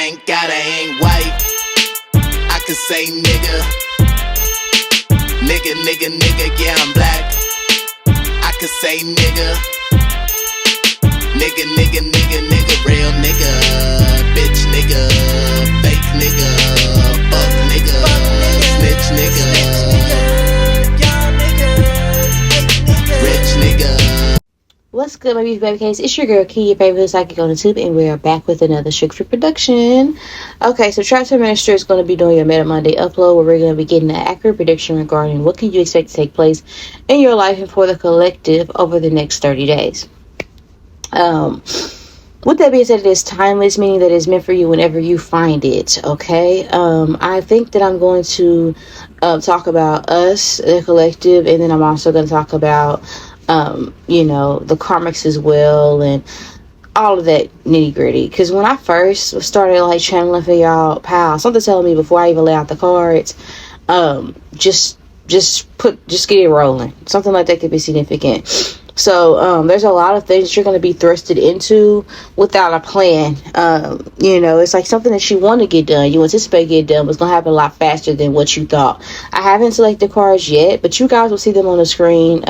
thank God I ain't white. I could say nigga, nigga, nigga, nigga, yeah, I'm black. I could say nigga, nigga, nigga, nigga, nigga, real nigga, bitch nigga, fake nigga, fuck nigga, snitch nigga, rich nigga. What's good, my beautiful baby case? It's your girl Key, your favorite psychic on YouTube, and we are back with another Sugar production. Okay, so Trap Minister is going to be doing your Meta Monday upload, where we're going to be getting an accurate prediction regarding what can you expect to take place in your life and for the collective over the next 30 days. With that being said, it is timeless, meaning that it's meant for you whenever you find it. Okay, I think that I'm going to talk about us, the collective, and then I'm also going to talk about you know, the karmics as well, and all of that nitty gritty. Because when I first started like channeling for y'all, pal, something telling me before I even lay out the cards, just get it rolling. Something like that could be significant. So there's a lot of things that you're going to be thrusted into without a plan. You know, it's like something that you want to get done, you anticipate get done, but it's going to happen a lot faster than what you thought. I haven't selected cards yet, but you guys will see them on the screen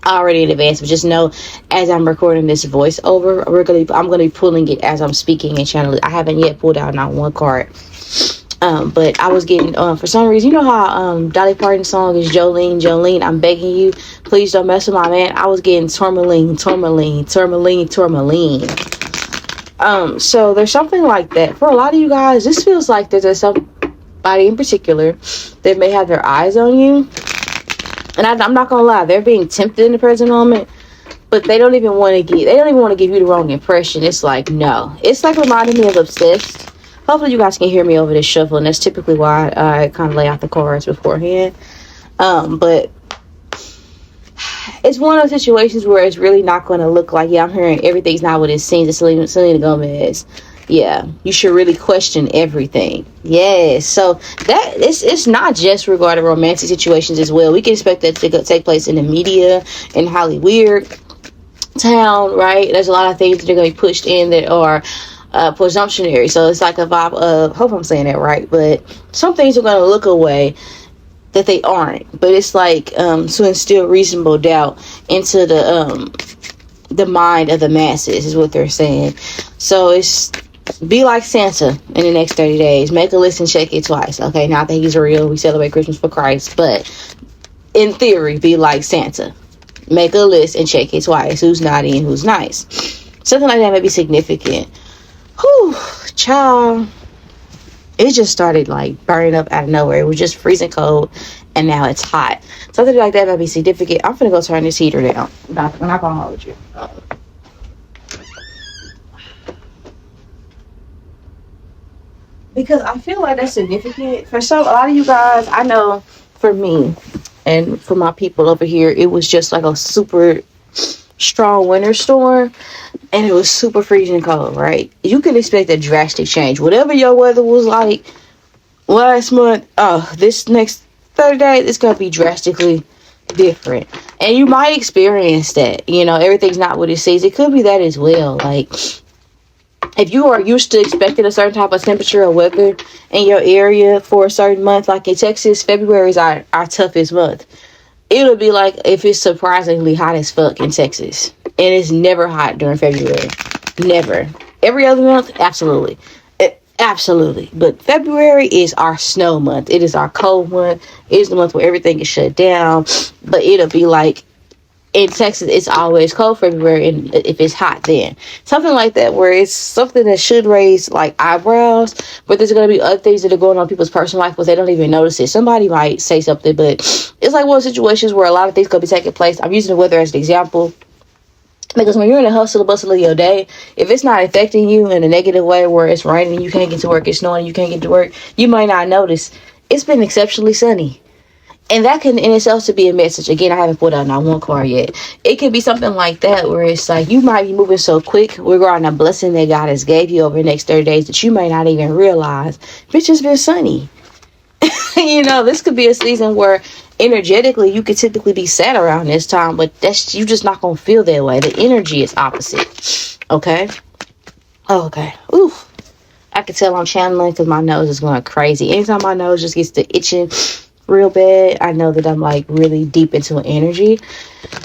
already in advance. But just know, as I'm recording this voiceover, I'm gonna be pulling it as I'm speaking and channeling. I haven't yet pulled out not one card. But I was getting for some reason, you know how Dolly Parton's song is Jolene, I'm begging you, please don't mess with my man. I was getting tourmaline. So there's something like that for a lot of you guys. This feels like there's somebody in particular that may have their eyes on you. And I'm not gonna lie, they're being tempted in the present moment, but they don't even want to give you the wrong impression. It's like, no. It's like reminding me of Obsessed. Hopefully you guys can hear me over this shuffle, and that's typically why I kind of lay out the cards beforehand. But it's one of those situations where it's really not going to look like, yeah, I'm hearing everything's not what it seems. It's Selena Gomez. Yeah, you should really question everything. Yes, so that it's not just regarding romantic situations as well. We can expect that to take place in the media, in Hollywood town, right? There's a lot of things that are going to be pushed in that are presumptionary. So it's like a vibe of, hope I'm saying that right, but some things are going to look away that they aren't. But it's like to instill reasonable doubt into the mind of the masses is what they're saying. So it's be like Santa in the next 30 days. Make a list and check it twice. Okay, now I think he's real. We celebrate Christmas for Christ. But in theory, be like Santa. Make a list and check it twice. Who's naughty and who's nice. Something like that may be significant. Whew, child. It just started like burning up out of nowhere. It was just freezing cold, and now it's hot. Something like that might be significant. I'm finna go turn this heater down. I'm not gonna hold you. Because I feel like that's significant for a lot of you guys. I know for me and for my people over here, it was just like a super strong winter storm, and it was super freezing cold, right? You can expect a drastic change. Whatever your weather was like last month, this next 30 days, it's going to be drastically different. And you might experience that. You know, everything's not what it seems. It could be that as well. Like, if you are used to expecting a certain type of temperature or weather in your area for a certain month, like in Texas, February is our toughest month. It'll be like if it's surprisingly hot as fuck in Texas. And it's never hot during February. Never. Every other month, absolutely. Absolutely. But February is our snow month. It is our cold month. It is the month where everything is shut down. But it'll be like, in Texas, it's always cold February, and if it's hot then. Something like that, where it's something that should raise like eyebrows, but there's going to be other things that are going on in people's personal life, but they don't even notice it. Somebody might say something, but it's like one of those situations where a lot of things could be taking place. I'm using the weather as an example, because when you're in the hustle and bustle of your day, if it's not affecting you in a negative way, where it's raining, you can't get to work, it's snowing, you can't get to work, you might not notice. It's been exceptionally sunny. And that can in itself to be a message. Again, I haven't put out not one card yet. It could be something like that, where it's like you might be moving so quick regarding a blessing that God has gave you over the next 30 days that you may not even realize. It's just been sunny. You know, this could be a season where energetically you could typically be sad around this time, but you just not gonna feel that way. The energy is opposite. Okay. Ooh. I can tell I'm channeling because my nose is going crazy. Anytime my nose just gets to itching real bad, I know that I'm like really deep into an energy.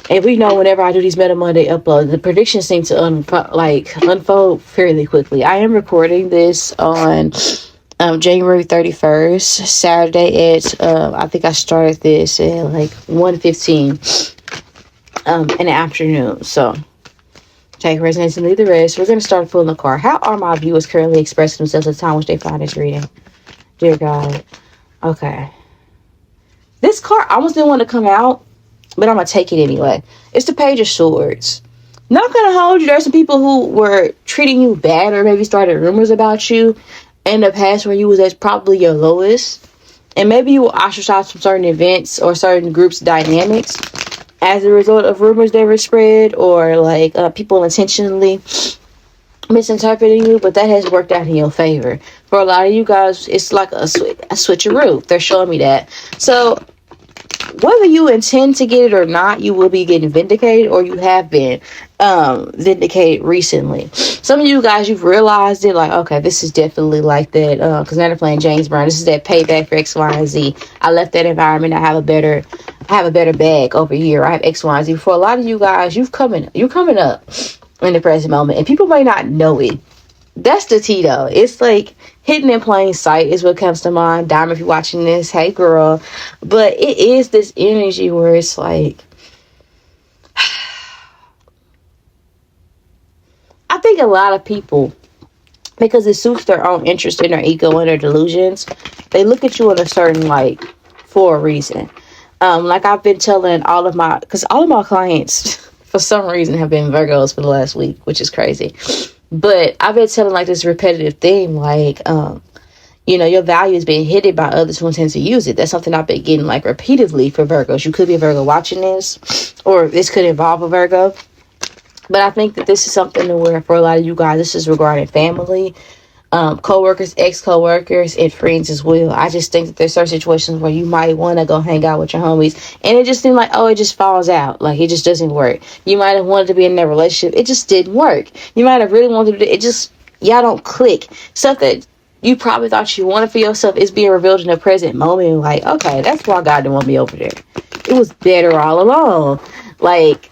And we know whenever I do these Meta Monday uploads, the predictions seem to unfold fairly quickly. I am recording this on January 31st, Saturday at I think I started this at like 1:15 in the afternoon. So take resonance and leave the rest. We're going to start pulling the card. How are my viewers currently expressing themselves at the time which they find this reading? Dear God. Okay. This card almost didn't want to come out, but I'm going to take it anyway. It's the Page of Swords. Not going to hold you. There's some people who were treating you bad or maybe started rumors about you in the past where you was at probably your lowest. And maybe you were ostracized from certain events or certain groups' dynamics as a result of rumors that were spread or like people intentionally misinterpreting you, but that has worked out in your favor. For a lot of you guys, it's like a switcheroo. They're showing me that. So whether you intend to get it or not, you will be getting vindicated, or you have been vindicated recently. Some of you guys, you've realized it, like, okay, this is definitely like that, because now they're playing James Brown. This is that payback for X, Y, and Z. I left that environment. I have a better bag over here. I have X, Y, and Z. For a lot of you guys, you're coming up in the present moment, and people may not know it. That's the tea, though. It's like hidden in plain sight is what comes to mind. Diamond, if you're watching this, hey girl. But it is this energy where it's like, I think a lot of people, because it suits their own interest in their ego and their delusions, they look at you in a certain light for a reason. Like I've been telling all of my clients for some reason have been Virgos for the last week, which is crazy. But I've been telling like this repetitive thing, like, your value is being hidden by others who intend to use it. That's something I've been getting like repeatedly for Virgos. You could be a Virgo watching this, or this could involve a Virgo. But I think that this is something to where for a lot of you guys, this is regarding family, co-workers, ex-co-workers, and friends as well. I just think that there's certain situations where you might want to go hang out with your homies, and it just seemed like, it just falls out. Like, it just doesn't work. You might have wanted to be in that relationship. It just didn't work. You might have really wanted to, y'all don't click. Stuff that you probably thought you wanted for yourself is being revealed in the present moment. Like, okay, that's why God didn't want me over there. It was better all along. Like,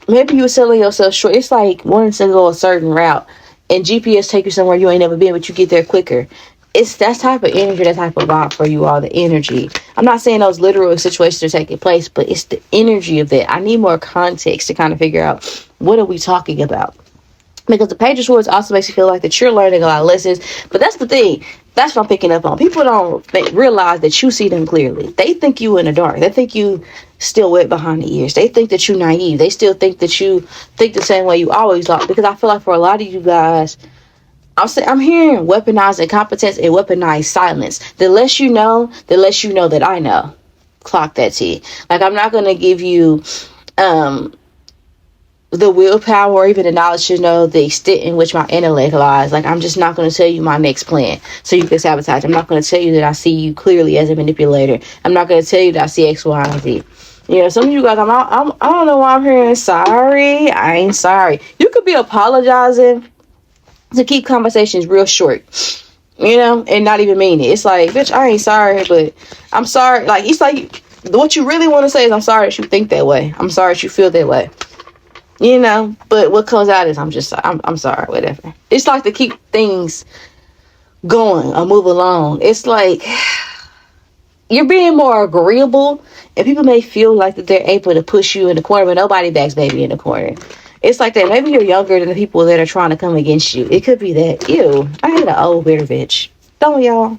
maybe you were selling yourself short. It's like wanting to go a certain route, and GPS take you somewhere you ain't never been, but you get there quicker. It's that type of energy, that type of vibe for you all, the energy. I'm not saying those literal situations are taking place, but it's the energy of that. I need more context to kind of figure out what are we talking about. Because the Page of Swords also makes you feel like that you're learning a lot of lessons. But that's the thing. That's what I'm picking up on. People don't realize that you see them clearly. They think you in the dark. They think you still wet behind the ears. They think that you're naive. They still think that you think the same way you always thought. Because I feel like for a lot of you guys, I'm hearing weaponized incompetence and weaponized silence. The less you know that I know. Clock that T. Like, I'm not going to give you the willpower or even the knowledge to know the extent in which my intellect lies. Like, I'm just not going to tell you my next plan so you can sabotage. I'm not going to tell you that I see you clearly as a manipulator. I'm not going to tell you that I see X, Y, and Z. Some of you guys, I don't know why I'm hearing sorry. I ain't sorry. You could be apologizing to keep conversations real short, and not even mean it. It's like, bitch, I ain't sorry, but I'm sorry. Like, it's like what you really want to say is, I'm sorry that you think that way. I'm sorry that you feel that way. But what comes out is, I'm sorry, whatever. It's like to keep things going or move along. It's like you're being more agreeable, and people may feel like that they're able to push you in the corner, but nobody backs baby in the corner. It's like that. Maybe you're younger than the people that are trying to come against you. It could be that. Ew, I hate an old bitter bitch. Don't y'all?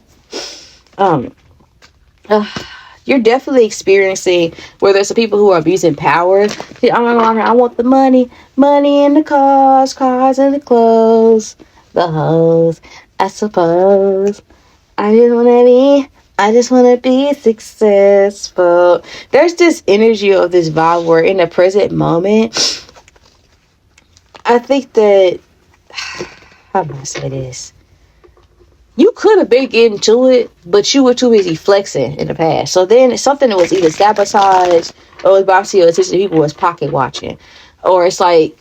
You're definitely experiencing where there's some people who are abusing power. I want the money and the cars and the clothes, the hoes, I suppose. I just want to be successful. There's this energy of this vibe where in the present moment, I think that, how do I say this? You could have been getting to it, but you were too busy flexing in the past. So then it's something that was either sabotaged or was brought to your attention. People was pocket watching. Or it's like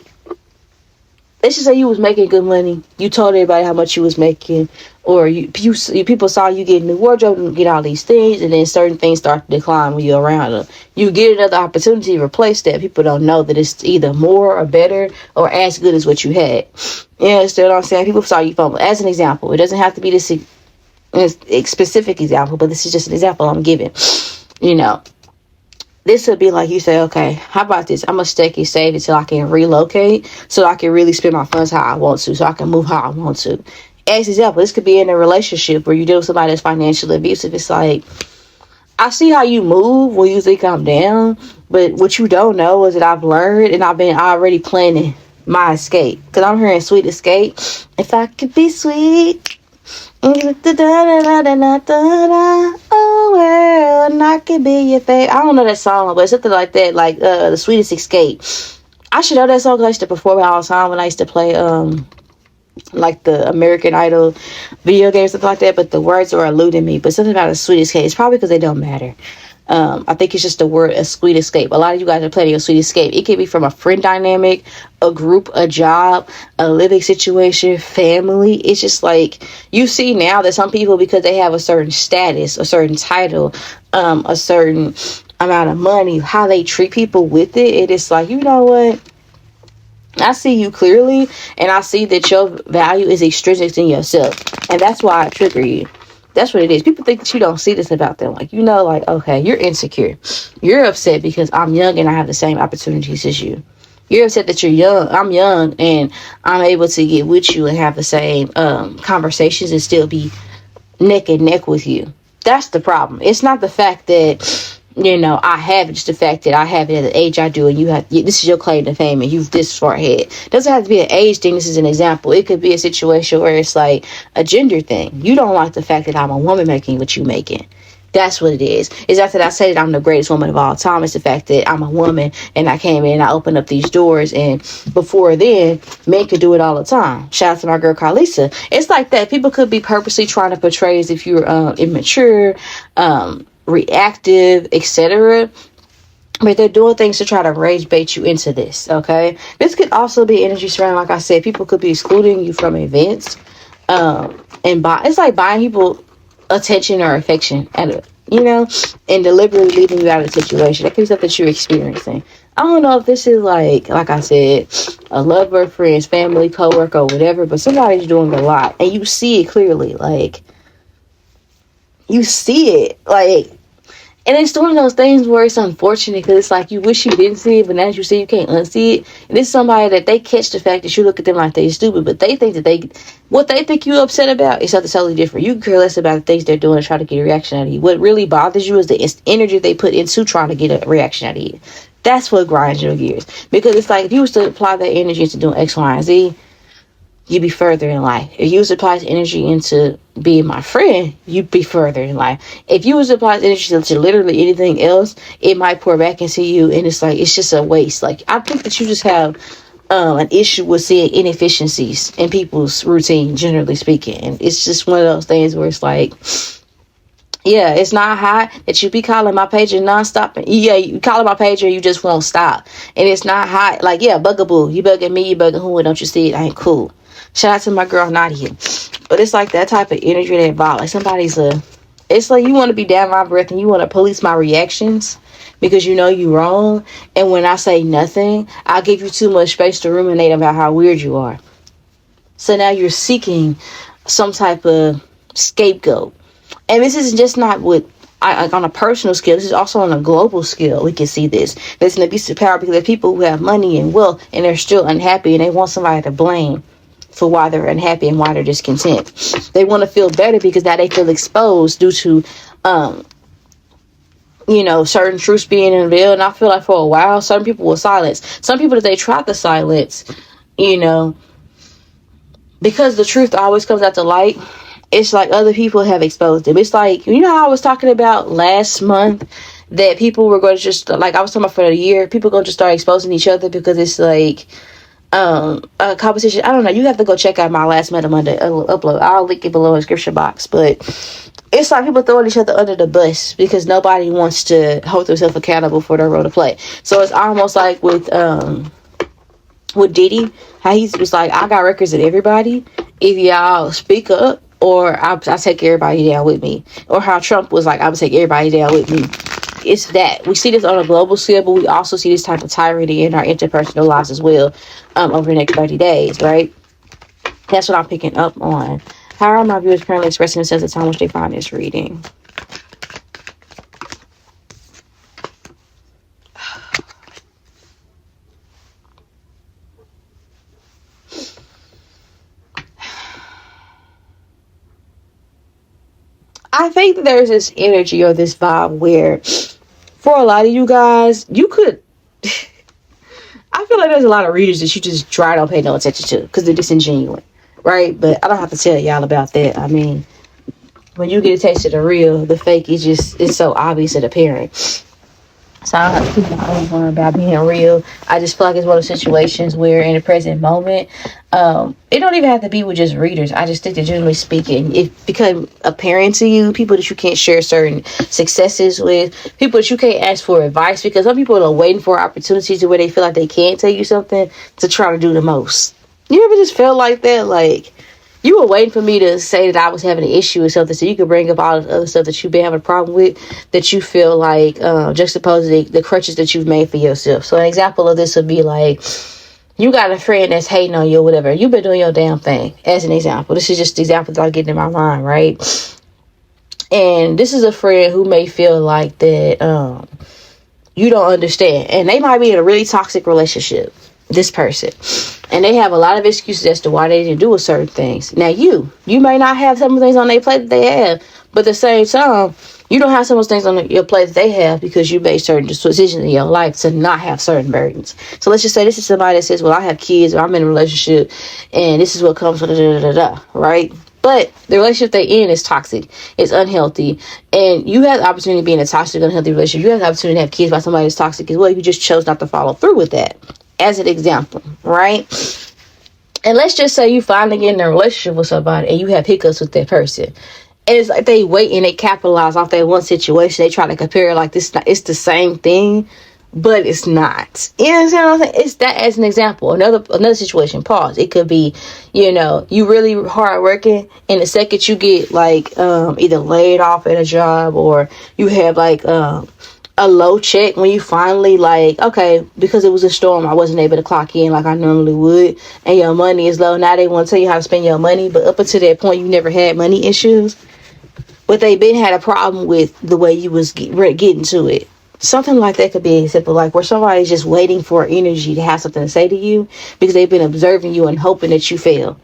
let's just say you was making good money. You told everybody how much you was making, or you people saw you get a new wardrobe and get all these things, and then certain things start to decline when you're around them. You get another opportunity to replace that. People don't know that it's either more or better or as good as what you had. You understand what I'm saying? People saw you fumble. As an example, it doesn't have to be this specific example, but this is just an example I'm giving. You know, this would be like you say, okay, how about this? I'm going to stack it, save it till I can relocate, so I can really spend my funds how I want to, so I can move how I want to. As an example, this could be in a relationship where you deal with somebody that's financially abusive. It's like, I see how you move when you think I'm down, but what you don't know is that I've learned and I've been already planning my escape. Because I'm hearing sweet escape. If I could be sweet. Oh, well, and I could be your favorite. I don't know that song, but it's something like that, like The Sweetest Escape. I should know that song because I used to perform it all the time when I used to play like the American Idol video games, something like that, but the words are eluding me. But something about a sweet escape, it's probably because they don't matter. I think it's just the word a sweet escape. A lot of you guys are planning a sweet escape. It could be from a friend dynamic, a group, a job, a living situation, family. It's just like you see now that some people, because they have a certain status, a certain title, a certain amount of money, how they treat people with it, it is like, you know what? I see you clearly, and I see that your value is extrinsic in yourself, and that's why I trigger you. That's what it is. People think that you don't see this about them. Like, you know, like, okay, you're insecure. You're upset because I'm young and I have the same opportunities as you. You're upset that you're young. I'm young and I'm able to get with you and have the same conversations and still be neck and neck with you. That's the problem. It's not the fact that, you know, I have it. It's the fact that I have it at the age I do, and you have, this is your claim to fame, and you've this far ahead. It doesn't have to be an age thing. This is an example. It could be a situation where it's like a gender thing. You don't like the fact that I'm a woman making what you making. That's what it is. It's not that I say that I'm the greatest woman of all time. It's the fact that I'm a woman, and I came in and I opened up these doors, and before then, men could do it all the time. Shout out to my girl Carlisa. It's like that. People could be purposely trying to portray as if you're immature, reactive, etc. But they're doing things to try to rage bait you into this, okay? This could also be energy surrounding, like I said. People could be excluding you from events. It's like buying people attention or affection, and deliberately leaving you out of the situation. That could be stuff that you're experiencing. I don't know if this is like I said, a lover, friends, family, coworker, or whatever, but somebody's doing a lot, and you see it clearly. Like, you see it, like. And it's one of those things where it's unfortunate because it's like you wish you didn't see it, but as you see, you can't unsee it. And it's somebody that they catch the fact that you look at them like they're stupid, but they think that what they think you're upset about is something totally different. You care less about the things they're doing to try to get a reaction out of you. What really bothers you is the energy they put into trying to get a reaction out of you. That's what grinds your gears. Because it's like if you was to apply that energy into doing X, Y, and Z, you'd be further in life. If you was to apply energy into being my friend, you'd be further in life. If you was to apply energy to literally anything else, it might pour back into you, and it's like, it's just a waste. Like, I think that you just have an issue with seeing inefficiencies in people's routine, generally speaking. And it's just one of those things where it's like, yeah, it's not hot that you be calling my pager nonstop. Yeah, you calling my pager, you just won't stop. And it's not hot. Like, yeah, bugaboo. You bugging me, you bugging who, and don't you see it? I ain't cool. Shout out to my girl Nadia. But it's like that type of energy that involved. Like it's like you want to be down my breath and you want to police my reactions because you know you wrong. And when I say nothing, I'll give you too much space to ruminate about how weird you are. So now you're seeking some type of scapegoat. And this is just not on a personal scale. This is also on a global scale. We can see this. There's an abuse of power because there's people who have money and wealth and they're still unhappy and they want somebody to blame for why they're unhappy and why they're discontent. They want to feel better because now they feel exposed due to, certain truths being unveiled. And I feel like for a while, some people will silence. Some people that they try to silence, because the truth always comes out to light. It's like other people have exposed them. It's like, how I was talking about last month that people were going to just, like I was talking about for a year, people going to just start exposing each other because it's like a competition. I don't know. You have to go check out my last Meta Monday upload. I'll link it below in the description box. But it's like people throwing each other under the bus because nobody wants to hold themselves accountable for their role to play. So it's almost like with with Diddy, how he was like, I got records of everybody. Either y'all speak up or I'll take everybody down with me. Or how Trump was like, I would take everybody down with me. It's that. We see this on a global scale, but we also see this type of tyranny in our interpersonal lives as well over the next 30 days, right? That's what I'm picking up on. How are my viewers currently expressing themselves at the time which they find this reading? I think that there's this energy or this vibe where for a lot of you guys, you could I feel like there's a lot of readers that you just try don't pay no attention to because they're disingenuous, right? But I don't have to tell y'all about that. I mean, when you get a taste of the real, the fake is just, it's so obvious and apparent. So I don't have to keep my own one about being real. I just feel like it's one of those situations where in the present moment, it don't even have to be with just readers. I just think that generally speaking, it becomes apparent to you, people that you can't share certain successes with, people that you can't ask for advice, because some people are waiting for opportunities where they feel like they can't tell you something to try to do the most. You ever just felt like that? Like, you were waiting for me to say that I was having an issue or something so you could bring up all the other stuff that you've been having a problem with, that you feel like juxtaposing the crutches that you've made for yourself. So an example of this would be like, you got a friend that's hating on you or whatever. You've been doing your damn thing, as an example. This is just the example that I'm getting in my mind, right? And this is a friend who may feel like that you don't understand. And they might be in a really toxic relationship, this person. And they have a lot of excuses as to why they didn't do certain things. Now, you may not have some of the things on their plate that they have, but at the same time, you don't have some of those things on your plate that they have because you made certain decisions in your life to not have certain burdens. So let's just say this is somebody that says, well, I have kids or I'm in a relationship and this is what comes with right? But the relationship they in is toxic. It's unhealthy. And you have the opportunity to be in a toxic, unhealthy relationship. You have the opportunity to have kids by somebody that's toxic as well. You just chose not to follow through with that. As an example, right? And let's just say you finally get in a relationship with somebody and you have hiccups with that person. And it's like they wait and they capitalize off that one situation. They try to compare it like this. It's the same thing, but it's not. You know what I'm saying? It's that as an example. Another situation, pause. It could be, you really hard working and the second you get like either laid off at a job or you have like a low check when you finally like, okay, because it was a storm, I wasn't able to clock in like I normally would, and your money is low. Now they want to tell you how to spend your money, but up until that point, you never had money issues. But they been had a problem with the way you was getting to it. Something like that could be simple, like where somebody's just waiting for energy to have something to say to you because they've been observing you and hoping that you fail.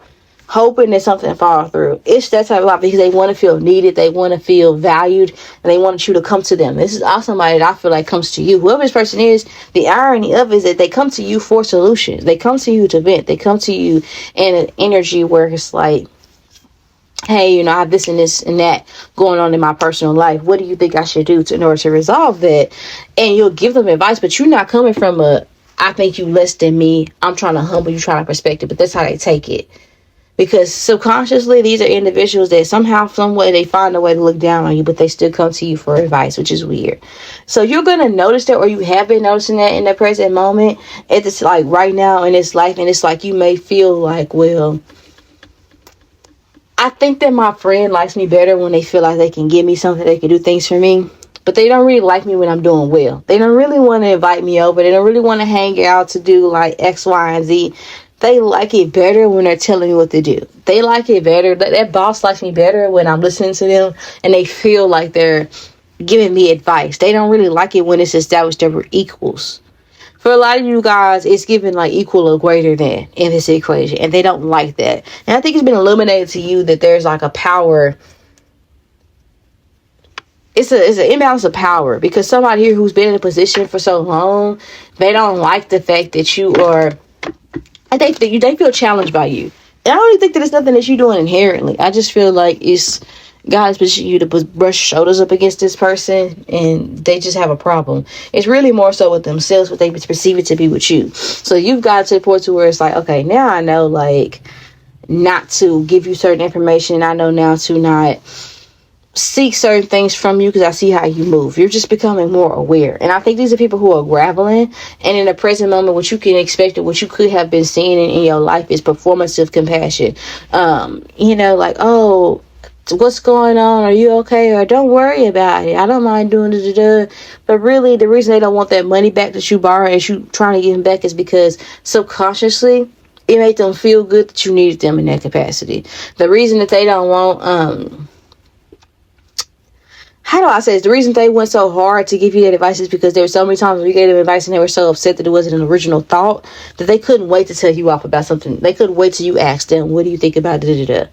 Hoping that something fall through. It's that type of life because they want to feel needed, they want to feel valued, and they want you to come to them. This is also somebody that I feel like comes to you. Whoever this person is, the irony of it is that they come to you for solutions. They come to you to vent. They come to you in an energy where it's like, hey, I have this and this and that going on in my personal life. What do you think I should do in order to resolve that? And you'll give them advice, but you're not coming from I think you less than me, I'm trying to humble you, trying to perspective, but that's how they take it. Because subconsciously, these are individuals that somehow, some way, they find a way to look down on you, but they still come to you for advice, which is weird. So you're going to notice that, or you have been noticing that in the present moment. It's like right now in this life, and it's like you may feel like, well, I think that my friend likes me better when they feel like they can give me something, they can do things for me. But they don't really like me when I'm doing well. They don't really want to invite me over. They don't really want to hang out to do like X, Y, and Z. They like it better when they're telling me what to do. They like it better. That boss likes me better when I'm listening to them and they feel like they're giving me advice. They don't really like it when it's established that we're equals. For a lot of you guys, it's given like equal or greater than in this equation. And they don't like that. And I think it's been illuminated to you that there's like a power. It's an imbalance of power. Because somebody here who's been in a position for so long, they don't like the fact that you are... I think that they feel challenged by you. And I don't even think that it's nothing that you're doing inherently. I just feel like it's God's positioning you to brush shoulders up against this person and they just have a problem. It's really more so with themselves, what they perceive it to be with you. So you've got to the point to where it's like, okay, now I know like not to give you certain information. I know now to not seek certain things from you because I see how you move. You're just becoming more aware. And I think these are people who are graveling. And in the present moment, what you can expect or what you could have been seeing in your life is performative compassion. Like, oh, what's going on? Are you okay? Or don't worry about it. I don't mind doing it. But really, the reason they don't want that money back that you borrowed and you trying to get them back is because subconsciously, it made them feel good that you needed them in that capacity. The reason that they don't want, how do I say this? The reason they went so hard to give you that advice is because there were so many times we gave them advice and they were so upset that it wasn't an original thought that they couldn't wait to tell you off about something. They couldn't wait till you asked them, what do you think about it?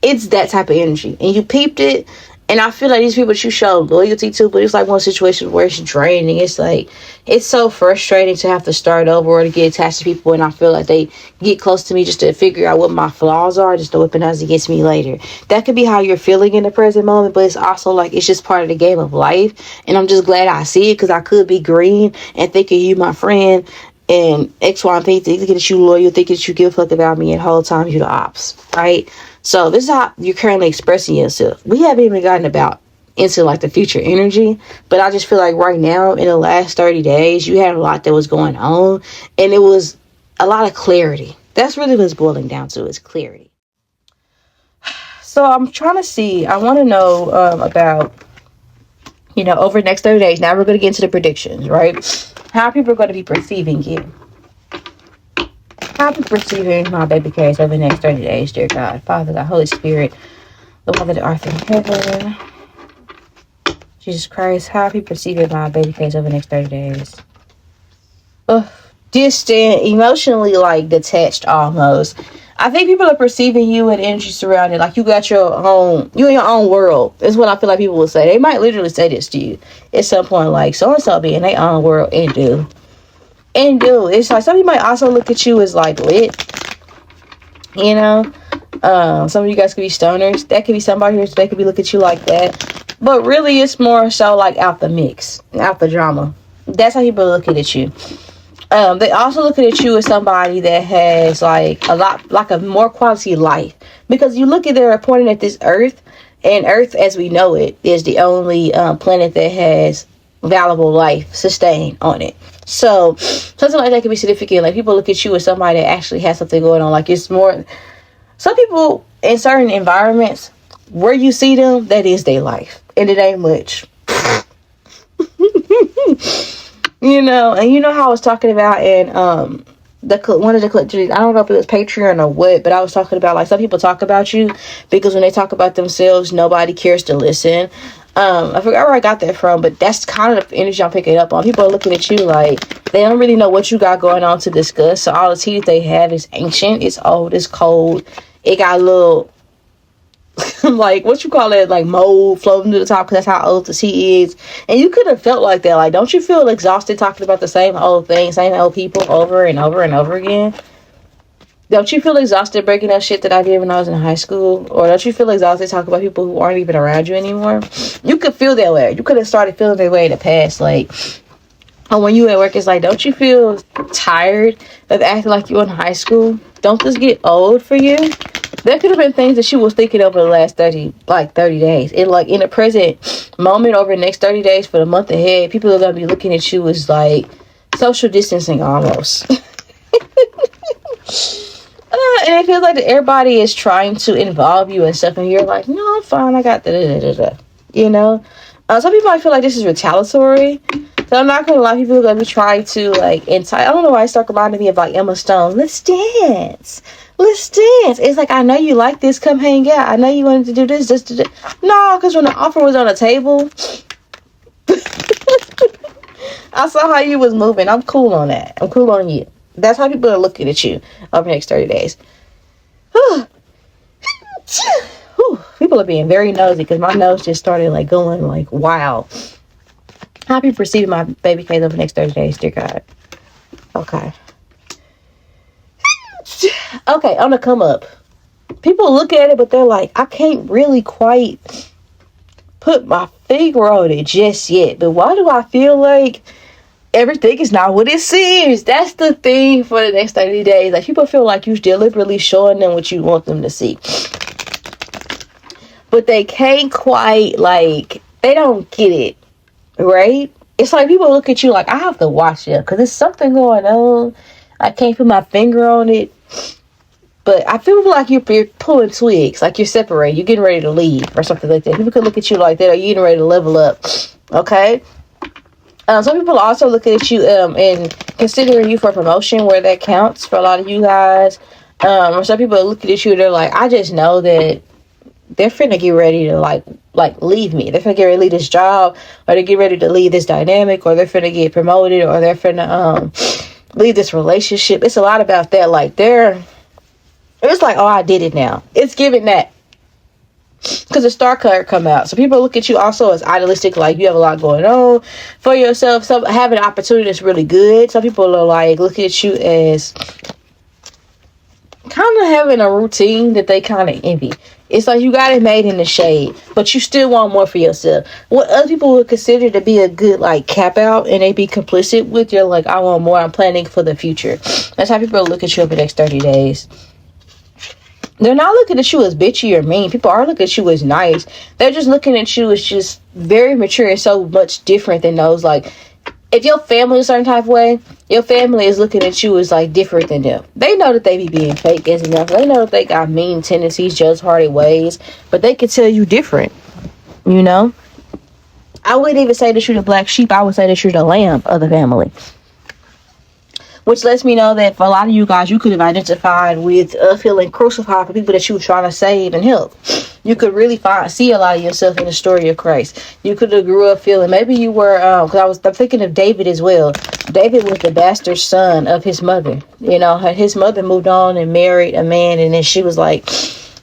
It's that type of energy. And you peeped it. And I feel like these people that you show loyalty to, but it's like one situation where it's draining. It's like, it's so frustrating to have to start over or to get attached to people. And I feel like they get close to me just to figure out what my flaws are, just to weaponize against me later. That could be how you're feeling in the present moment, but it's also like, it's just part of the game of life. And I'm just glad I see it because I could be green and thinking you my friend and X, Y, and Z, thinking that you loyal, thinking that you give a fuck about me, and the whole time you the ops, right? So this is how you're currently expressing yourself. We haven't even gotten into like the future energy, but I just feel like right now in the last 30 days, you had a lot that was going on and it was a lot of clarity. That's really what it's boiling down to, is clarity. So I'm trying to see, I want to know about, over the next 30 days. Now we're going to get into the predictions, right? How people are going to be perceiving you. How people perceiving my baby carries over the next 30 days, dear God. Father God, Holy Spirit, the one that art in heaven. Jesus Christ, how people perceiving my baby carries over the next 30 days. Distant, emotionally like detached almost. I think people are perceiving you and energy surrounding, like you got your own, you in your own world. Is what I feel like people will say. They might literally say this to you at some point, like so-and-so be in their own world and do. It's like some people might also look at you as like lit. Some of you guys could be stoners. That could be somebody who they could be looking at you like that. But really it's more so like out the mix, out the drama. That's how people are looking at you. They also looking at you as somebody that has like a more quality life, because you look at, they're pointing at this earth, and earth as we know it is the only planet that has valuable life sustained on it. So something like that could be significant. Like people look at you as somebody that actually has something going on. Like it's more, some people in certain environments where you see them, that is their life, and it ain't much. And how I was talking about in one of the collectors, I don't know if it was Patreon or what, but I was talking about like some people talk about you because when they talk about themselves, nobody cares to listen. I forgot where I got that from, but that's kind of the energy I'm picking up on. People are looking at you like they don't really know what you got going on to discuss. So all the tea that they have is ancient, it's old, it's cold. It got a little like what you call it, like mold floating to the top, because that's how old the tea is. And you could have felt like that. Like, don't you feel exhausted talking about the same old thing, same old people over and over and over again? Don't you feel exhausted breaking up shit that I did when I was in high school? Or don't you feel exhausted talking about people who aren't even around you anymore? You could feel that way. You could have started feeling that way in the past. Like, and when you at work, it's like, don't you feel tired of acting like you in high school? Don't this get old for you? There could have been things that she was thinking over the last 30 days. And like in the present moment, over the next 30 days for the month ahead, people are going to be looking at you as like social distancing almost. And it feels like that everybody is trying to involve you and stuff, and you're like, no, I'm fine, I got da-da-da-da-da. Some people might feel like this is retaliatory. So I'm not gonna lie, people are gonna be trying to like entice. I don't know why it started reminding me of like Emma Stone. Let's dance. It's like, I know you like this, come hang out. I know you wanted to do this, just to do. No, because when the offer was on the table, I saw how you was moving. I'm cool on that. I'm cool on you. That's how people are looking at you over the next 30 days. People are being very nosy because my nose just started like going like, wow. How people perceiving my baby case over the next 30 days, dear God. Okay, on the come up. People look at it, but they're like, I can't really quite put my finger on it just yet. But why do I feel like everything is not what it seems? That's the thing for the next 30 days. Like, people feel like you're deliberately showing them what you want them to see. but they can't quite, like, they don't get it, right? It's like people look at you like, I have to watch it because there's something going on. I can't put my finger on it. But I feel like you're pulling twigs, like you're separating, you're getting ready to leave or something like that. People could look at you like that, or you're getting ready to level up, okay? Some people are also looking at you and considering you for promotion, where that counts for a lot of you guys. Or some people are looking at you and they're like, I just know that they're finna get ready to like leave me. They're finna get ready to leave this job, or they get ready to leave this dynamic, or they're finna get promoted, or they're finna leave this relationship. It's a lot about that. Like it's like, oh, I did it now. It's giving that. Because the star card come out. So people look at you also as idealistic, like you have a lot going on for yourself. Some have an opportunity that's really good. Some people are like looking at you as kind of having a routine that they kind of envy. It's like you got it made in the shade, but you still want more for yourself. What other people would consider to be a good like cap out, and they be complicit with, you're like, I want more, I'm planning for the future. That's how people look at you over the next 30 days. They're not looking at you as bitchy or mean. People are looking at you as nice. They're just looking at you as just very mature and so much different than those. Like, if your family is a certain type of way, your family is looking at you as like different than them. They know that they be being fake as enough. They know that they got mean tendencies, jealous-hearted ways, but they can tell you different, you know? I wouldn't even say that you're the black sheep. I would say that you're the lamb of the family. Which lets me know that for a lot of you guys, you could have identified with feeling crucified for people that you were trying to save and help. You could really see a lot of yourself in the story of Christ. You could have grew up feeling, maybe you were, because I'm thinking of David as well. David was the bastard son of his mother. You know, his mother moved on and married a man, and then she was like,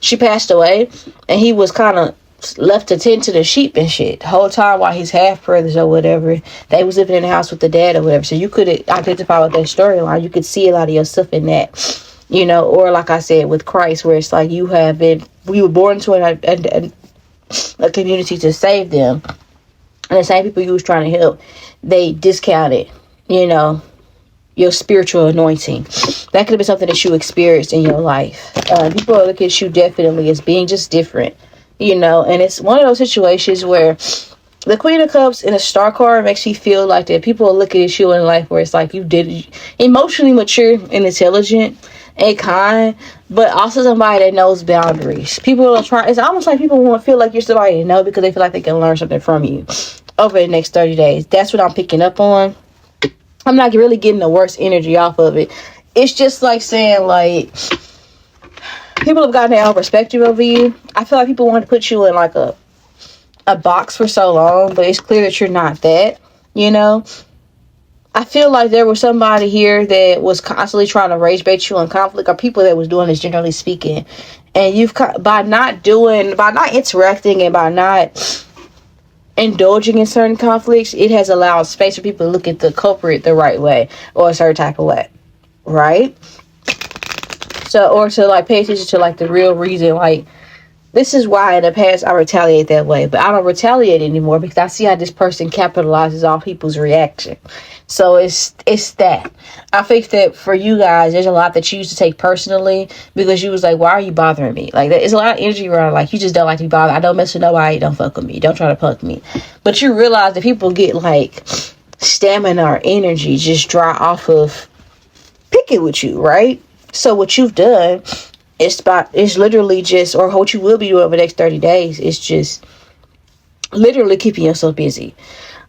she passed away, and he was kind of left to tend to the sheep and shit the whole time while his half brothers or whatever, they was living in the house with the dad or whatever. So you could identify with that storyline. You could see a lot of yourself in that, you know. Or like I said with Christ, where it's like you were born into a community to save them, and the same people you was trying to help, they discounted, you know, your spiritual anointing. That could have been something that you experienced in your life. People look at you definitely as being just different. You know, and it's one of those situations where the Queen of Cups in a star card makes you feel like that people are looking at you in life where it's like you did emotionally mature and intelligent and kind, but also somebody that knows boundaries. People are trying, it's almost like people want to feel like you're somebody to know because they feel like they can learn something from you over the next 30 days. That's what I'm picking up on. I'm not really getting the worst energy off of it. It's just like saying like, people have gotten their own perspective over you. I feel like people want to put you in like a box for so long, but it's clear that you're not that, you know. I feel like there was somebody here that was constantly trying to rage bait you in conflict, or people that was doing this, generally speaking. And you've, by not interacting and by not indulging in certain conflicts, it has allowed space for people to look at the culprit the right way, or a certain type of way, right? So, or to like pay attention to like the real reason, like this is why in the past I retaliate that way, but I don't retaliate anymore because I see how this person capitalizes off people's reaction. So it's that. I think that for you guys, there's a lot that you used to take personally because you was like, why are you bothering me? Like there's a lot of energy around, like you just don't like to be bothered. I don't mess with nobody. Don't fuck with me. Don't try to punk me. But you realize that people get like stamina or energy just dry off of picking with you, right? So what you've done is literally just, or what you will be doing over the next 30 days is just literally keeping yourself busy.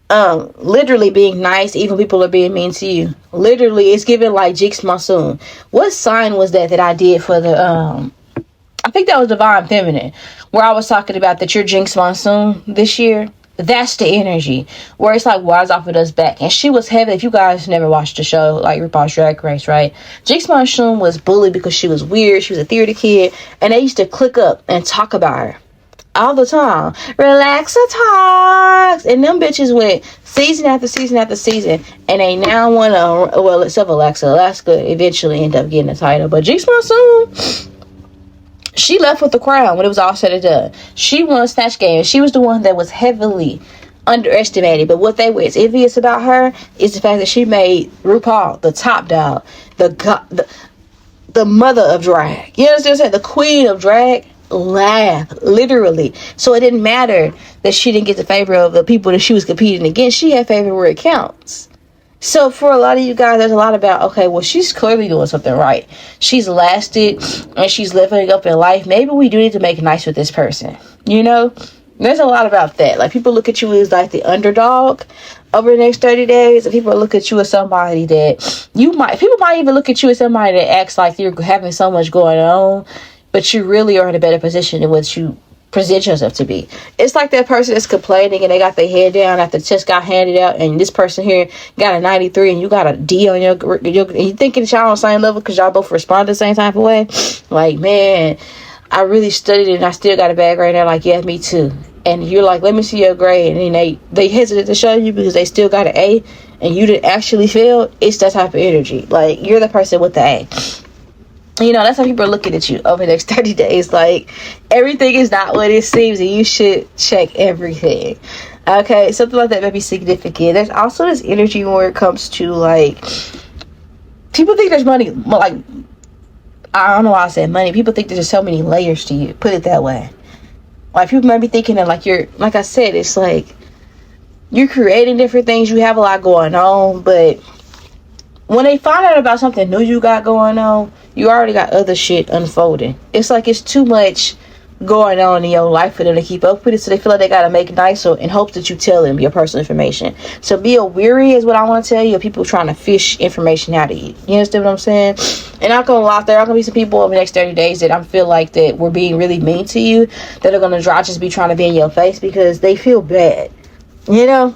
Literally being nice even people are being mean to you. Literally, it's giving like Jinx Monsoon. What sign was that I did for the I think that was Divine Feminine, where I was talking about that you're Jinx Monsoon this year. That's the energy where it's like wise off of us back. And she was heavy. If you guys never watched the show, like RuPaul's Drag Race, right? Jinx Monsoon was bullied because she was weird. She was a theater kid. And they used to click up and talk about her all the time. Relaxa talks. And them bitches went season after season after season. And they now want to, well, except Alaska eventually ended up getting the title. But Jinx Monsoon, she left with the crown when it was all said and done. She won Snatch Game. She was the one that was heavily underestimated. But what they were envious about her is the fact that she made RuPaul the top dog, the mother of drag. You understand what I'm saying? The queen of drag. laugh, literally. So it didn't matter that she didn't get the favor of the people that she was competing against. She had favor where it counts. So for a lot of you guys, there's a lot about, okay, well, she's clearly doing something right. She's lasted and she's living up in life. Maybe we do need to make nice with this person. You know, there's a lot about that. Like, people look at you as like the underdog over the next 30 days. And people look at you as somebody that people might even look at you as somebody that acts like you're having so much going on, but you really are in a better position than what you present yourself to be. It's like that person that's complaining and they got their head down after the test got handed out, and this person here got a 93 and you got a D on your you thinking that y'all on the same level because y'all both respond the same type of way. Like, man, I really studied it and I still got a bag right now. Like, yeah, me too. And you're like, let me see your grade, and then they hesitate to show you because they still got an A and you didn't actually fail. It's that type of energy. Like, you're the person with the A. You know, that's how people are looking at you over the next 30 days. Like, everything is not what it seems, and you should check everything. Okay, something like that may be significant. There's also this energy where it comes to, like, people think there's money. Like, I don't know why I said money. People think there's so many layers to you. Put it that way. Like, people might be thinking that, like, you're, like I said, it's like you're creating different things. You have a lot going on, but when they find out about something new you got going on, you already got other shit unfolding. It's like it's too much going on in your life for them to keep up with it, so they feel like they gotta make nice in hopes that you tell them your personal information. So be weary is what I want to tell you of people trying to fish information out of you. You understand what I'm saying? And I'm gonna lie, there are gonna be some people over the next 30 days that I feel like that were being really mean to you, that are gonna just be trying to be in your face because they feel bad. You know?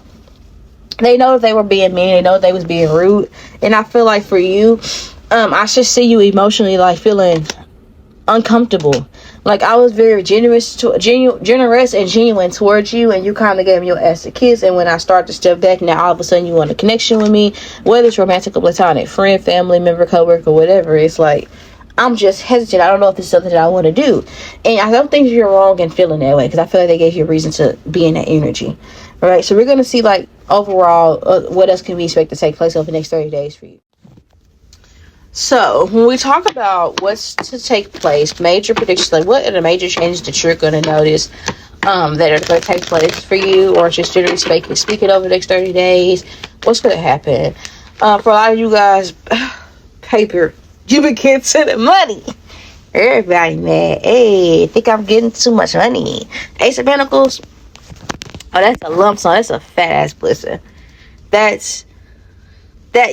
They know that they were being mean. They know they was being rude. And I feel like for you, I should see you emotionally like feeling uncomfortable. Like, I was very generous and genuine towards you, and you kind of gave me your ass a kiss. And when I start to step back, now all of a sudden you want a connection with me, whether it's romantic or platonic, friend, family member, coworker, whatever. It's like, I'm just hesitant. I don't know if it's something that I want to do. And I don't think you're wrong in feeling that way, because I feel like they gave you a reason to be in that energy. All right, so we're going to see, like, overall, what else can we expect to take place over the next 30 days for you. So, when we talk about what's to take place, major predictions, like what are the major changes that you're going to notice that are going to take place for you, or just generally speaking over the next 30 days, what's going to happen? For a lot of you guys, paper, you've been getting the money. Everybody mad. Hey, think I'm getting too much money. Ace of Pentacles. Oh, that's a lump sum. That's a fat ass blessing. That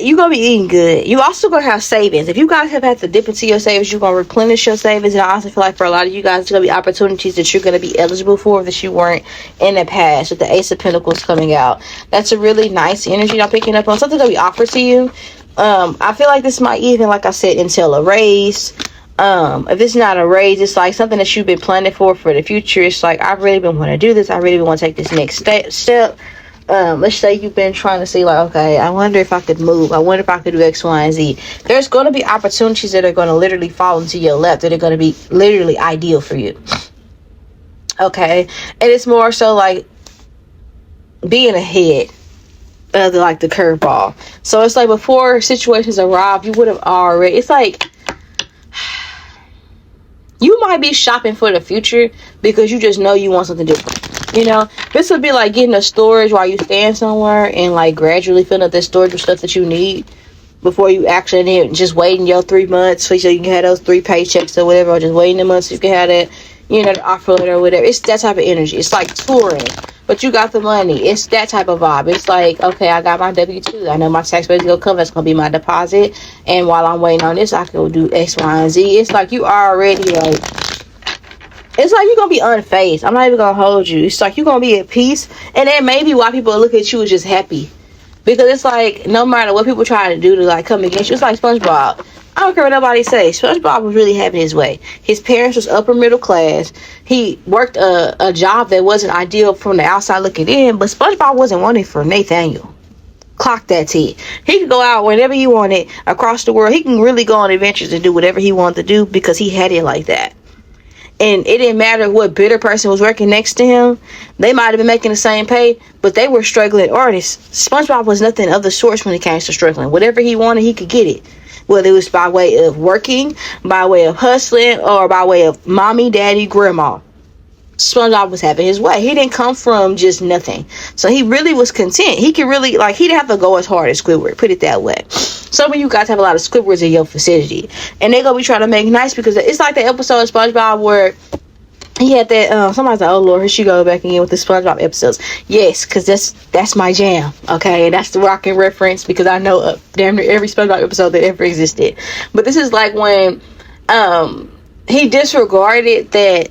you're gonna be eating good. You also gonna have savings. If you guys have had to dip into your savings, you're gonna replenish your savings. And I also feel like for a lot of you guys, there's gonna be opportunities that you're gonna be eligible for that you weren't in the past. With the Ace of Pentacles coming out, that's a really nice energy I'm picking up on. Something gonna be offered to you. I feel like this might even, like I said, entail a raise. If it's not a raise, it's like something that you've been planning for the future. It's like, I've really been wanting to do this. I really want to take this next step. Let's say you've been trying to see, like, okay, I wonder if I could move. I wonder if I could do X, Y, and Z. There's going to be opportunities that are going to literally fall into your lap that are going to be literally ideal for you. Okay? And it's more so like being ahead of the curveball. So it's like before situations arrive, you would have already, it's like you might be shopping for the future because you just know you want something different. You know, this would be like getting a storage while you stand somewhere and like gradually filling up that storage with stuff that you need before you actually just waiting your 3 months so you can have those 3 paychecks or whatever, or just waiting a month so you can have that, you know, the offer letter or whatever. It's that type of energy. It's like touring, but you got the money. It's that type of vibe. It's like, okay, I got my W-2. I know my tax rate is going to come. That's going to be my deposit. And while I'm waiting on this, I can do X, Y, and Z. It's like you already like, it's like you're going to be unfazed. I'm not even going to hold you. It's like you're going to be at peace. And then maybe why people look at you is just happy. Because it's like, no matter what people try to do to like come against you, it's like SpongeBob. I don't care what nobody says. SpongeBob was really having his way. His parents was upper middle class. He worked a job that wasn't ideal from the outside looking in. But SpongeBob wasn't wanted for Nathaniel. Clock that T. He could go out whenever he wanted across the world. He can really go on adventures and do whatever he wanted to do because he had it like that. And it didn't matter what bitter person was working next to him. They might have been making the same pay, but they were struggling artists. SpongeBob was nothing of the sort when it came to struggling. Whatever he wanted, he could get it. whether it was by way of working, by way of hustling, or by way of mommy, daddy, grandma. SpongeBob was having his way. He didn't come from just nothing. So he really was content. He could really, like, he didn't have to go as hard as Squidward, put it that way. Some of you guys have a lot of Squidwards in your vicinity, and they're gonna be trying to make nice, because it's like the episode of SpongeBob where he had that somebody's like, oh Lord, here she go back again with the SpongeBob episodes. Yes, because that's my jam. Okay, and that's the rock and reference, because I know damn near every SpongeBob episode that ever existed. But this is like when he disregarded that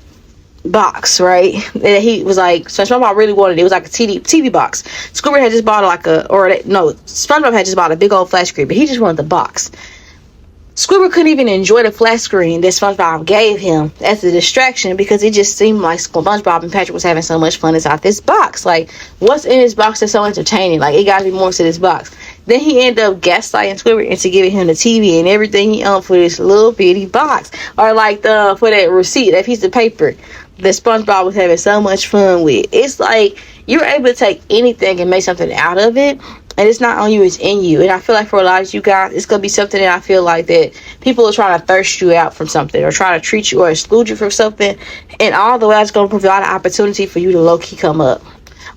box, right? That he was like, SpongeBob really wanted it. It was like a TV box. Squidward had just bought SpongeBob had just bought a big old flat screen, but he just wanted the box. Squidward couldn't even enjoy the flat screen that SpongeBob gave him as a distraction, because it just seemed like SpongeBob and Patrick was having so much fun inside this box. Like, what's in this box that's so entertaining? Like, it gotta be more to this box. Then he ended up gaslighting Squidward into giving him the TV and everything he owned for this little bitty box, or like for that receipt, that piece of paper that SpongeBob was having so much fun with. It's like you're able to take anything and make something out of it, and it's not on you, it's in you. And I feel like for a lot of you guys, it's gonna be something that I feel like that people are trying to thirst you out from something, or try to treat you or exclude you from something, and all the way it's gonna provide an opportunity for you to low-key come up,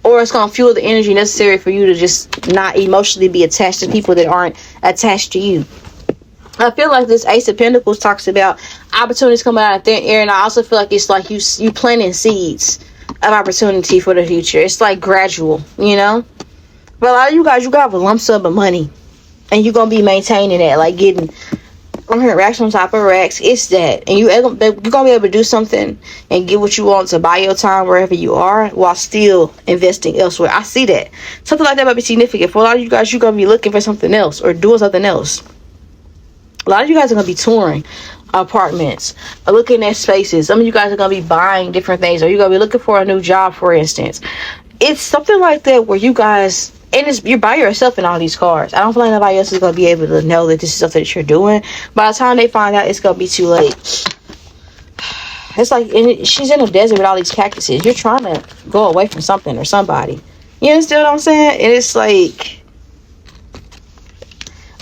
or it's gonna fuel the energy necessary for you to just not emotionally be attached to people that aren't attached to you. I feel like this Ace of Pentacles talks about opportunities coming out of thin air, and I also feel like it's like you planting seeds of opportunity for the future. It's like gradual, you know. But a lot of you guys, you got a lump sum of money, and you're gonna be maintaining that, like getting racks on top of racks. It's that, and you're gonna be able to do something and get what you want to buy your time wherever you are, while still investing elsewhere. I see that something like that might be significant for a lot of you guys. You're gonna be looking for something else or doing something else. A lot of you guys are going to be touring apartments, or looking at spaces. Some of you guys are going to be buying different things, or you're going to be looking for a new job, for instance. It's something like that where you guys, and you're by yourself in all these cards. I don't feel like nobody else is going to be able to know that this is something that you're doing. By the time they find out, it's going to be too late. It's like, she's in a desert with all these cactuses. You're trying to go away from something or somebody. You understand what I'm saying? And it's like,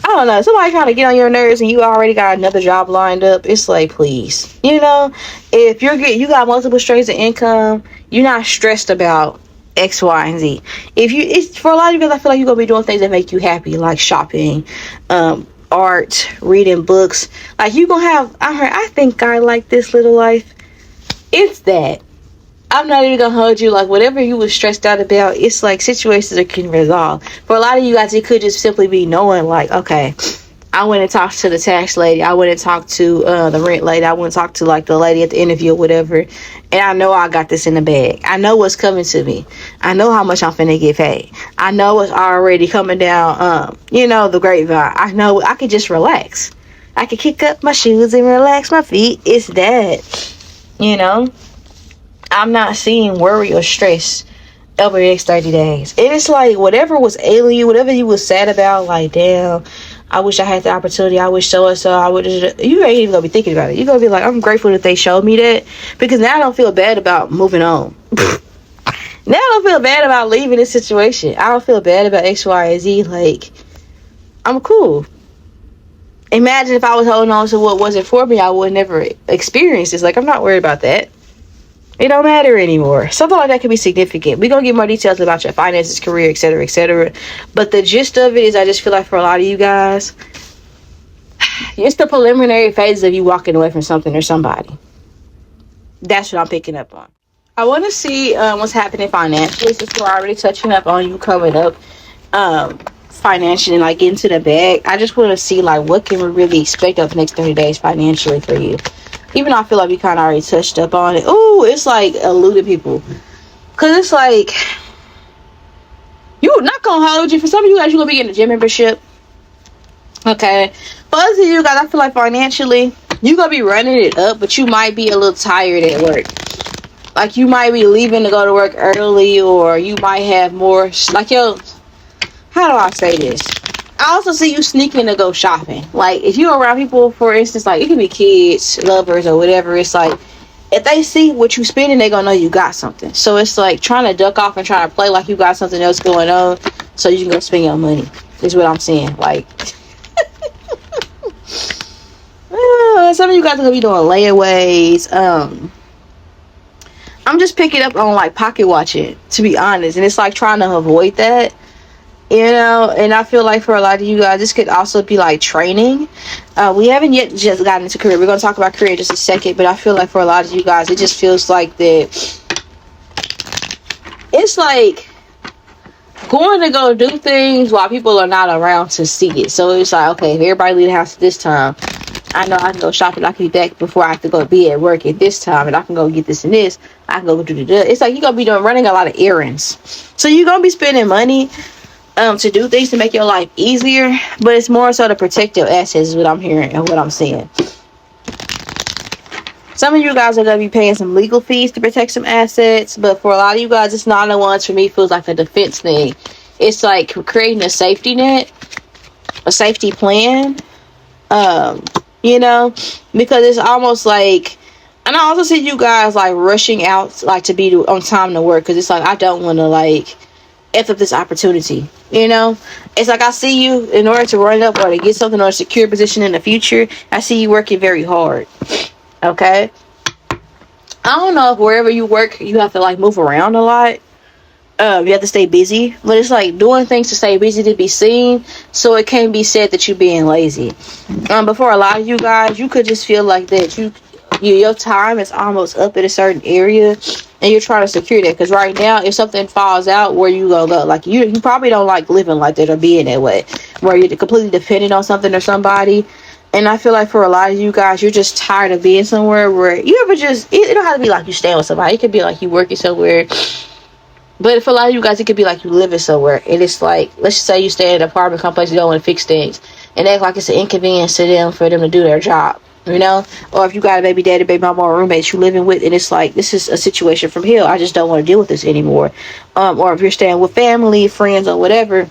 I don't know, somebody trying to get on your nerves and you already got another job lined up. It's like, please, you know, if you got multiple streams of income, you're not stressed about X, Y, and Z. It's for a lot of you guys, I feel like you're gonna be doing things that make you happy, like shopping, art, reading books. Like, you gonna have, I think I like this little life. It's that. I'm not even gonna hold you, like, whatever you was stressed out about, it's like situations that can resolve. For a lot of you guys, it could just simply be knowing, like, okay, I went and talked to the tax lady, I went and talked to the rent lady, I went and talked to like the lady at the interview or whatever, and I know I got this in the bag. I know what's coming to me. I know how much I'm finna get paid. I know what's already coming down you know, the grapevine. I know I could just relax. I could kick up my shoes and relax my feet. It's that, you know. I'm not seeing worry or stress over the next 30 days. And it's like, whatever was ailing you, whatever you was sad about, like, damn, I wish I had the opportunity, I wish so and so, I would have, you ain't even gonna be thinking about it. You're gonna be like, I'm grateful that they showed me that, because now I don't feel bad about moving on. Now I don't feel bad about leaving this situation. I don't feel bad about X, Y, and Z. Like, I'm cool. Imagine if I was holding on to what wasn't for me, I would never experience this. Like, I'm not worried about that. It don't matter anymore. Something like that can be significant. We're going to get more details about your finances, career, etc., etc. But the gist of it is, I just feel like for a lot of you guys, it's the preliminary phases of you walking away from something or somebody. That's what I'm picking up on. I want to see what's happening financially, since we're already touching up on you coming up financially and like getting to the bag. I just want to see, like, what can we really expect over the next 30 days financially for you. Even though I feel like we kind of already touched up on it. Ooh, it's like eluding people. Because it's like, you're not going to hold you. For some of you guys, you're going to be getting a gym membership. Okay. For others of you guys, I feel like financially, you're going to be running it up, but you might be a little tired at work. Like, you might be leaving to go to work early, or you might have more, like, yo, how do I say this? I also see you sneaking to go shopping. Like, if you're around people, for instance, like, it could be kids, lovers, or whatever. It's like, if they see what you spending, they're gonna know you got something. So it's like trying to duck off and trying to play like you got something else going on so you can go spend your money, is what I'm saying. Like, Some of you guys are gonna be doing layaways. I'm just picking up on like pocket watching, to be honest, and it's like trying to avoid that, and I feel like for a lot of you guys this could also be like training. We haven't yet just gotten into career. We're going to talk about career in just a second, but I feel like for a lot of you guys it just feels like that it's like going to go do things while people are not around to see it. So it's like, okay, if everybody leave the house at this time, I know I can go shopping. I can be back before I have to go be at work at this time, and I can go get this and this. I can go do the. It's like you're gonna be running a lot of errands, so you're gonna be spending money to do things to make your life easier. But it's more so to protect your assets, is what I'm hearing and what I'm seeing. Some of you guys are gonna be paying some legal fees to protect some assets, but for a lot of you guys, it's not the ones. For me, it feels like a defense thing. It's like creating a safety net, a safety plan. Because it's almost like, and I also see you guys like rushing out like to be on time to work, because it's like I don't want to like F up this opportunity. It's like I see you, in order to run up or to get something or a secure position in the future, I see you working very hard. Okay, I don't know if wherever you work you have to like move around a lot. You have to stay busy, but it's like doing things to stay busy to be seen, so it can't be said that you're being lazy. But for a lot of you guys, you could just feel like that your time is almost up in a certain area, and you're trying to secure that. Because right now, if something falls out, where you gonna go? Like you probably don't like living like that or being that way, where you're completely dependent on something or somebody. And I feel like for a lot of you guys, you're just tired of being somewhere where you ever just. It don't have to be like you staying with somebody. It could be like you working somewhere. But for a lot of you guys, it could be like you living somewhere, and it's like, let's just say you stay in an apartment complex, you don't want to fix things, and act like it's an inconvenience to them for them to do their job, Or if you got a baby daddy, baby mama, or roommate you living with, and it's like, this is a situation from hell, I just don't want to deal with this anymore. Or if you're staying with family, friends, or whatever,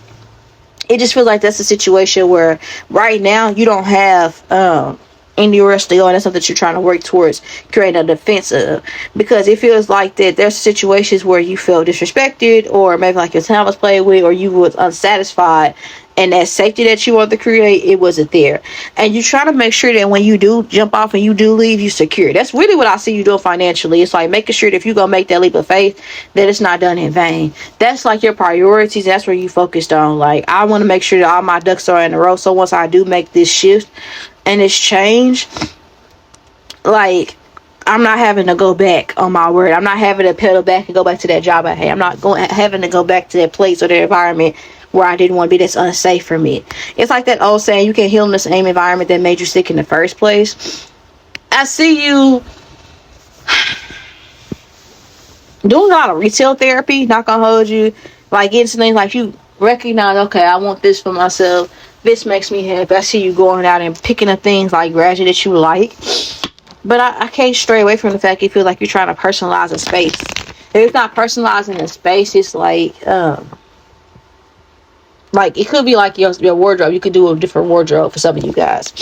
it just feels like that's a situation where right now you don't have anywhere else to go, and that's something that you're trying to work towards creating a defense of, because it feels like that there's situations where you feel disrespected, or maybe like your time was played with, or you was unsatisfied, and that safety that you want to create, it wasn't there, and you try to make sure that when you do jump off and you do leave, you secure. That's really what I see you doing financially. It's like making sure that if you're gonna make that leap of faith, that it's not done in vain. That's like your priorities. That's where you focused on. Like, I want to make sure that all my ducks are in a row, so once I do make this shift and it's change, like, I'm not having to go back on my word. I'm not having to pedal back and go back to that job I had. I'm not having to go back to that place or that environment where I didn't want to be, that's unsafe for me. It's like that old saying, you can't heal in the same environment that made you sick in the first place. I see you doing a lot of retail therapy, not gonna hold you, like getting some things like you recognize, okay, I want this for myself. This makes me happy. I see you going out and picking up things like graduate that you like. But I can't stray away from the fact you feel like you're trying to personalize a space. If it's not personalizing a space, it's like it could be like your wardrobe. You could do a different wardrobe for some of you guys.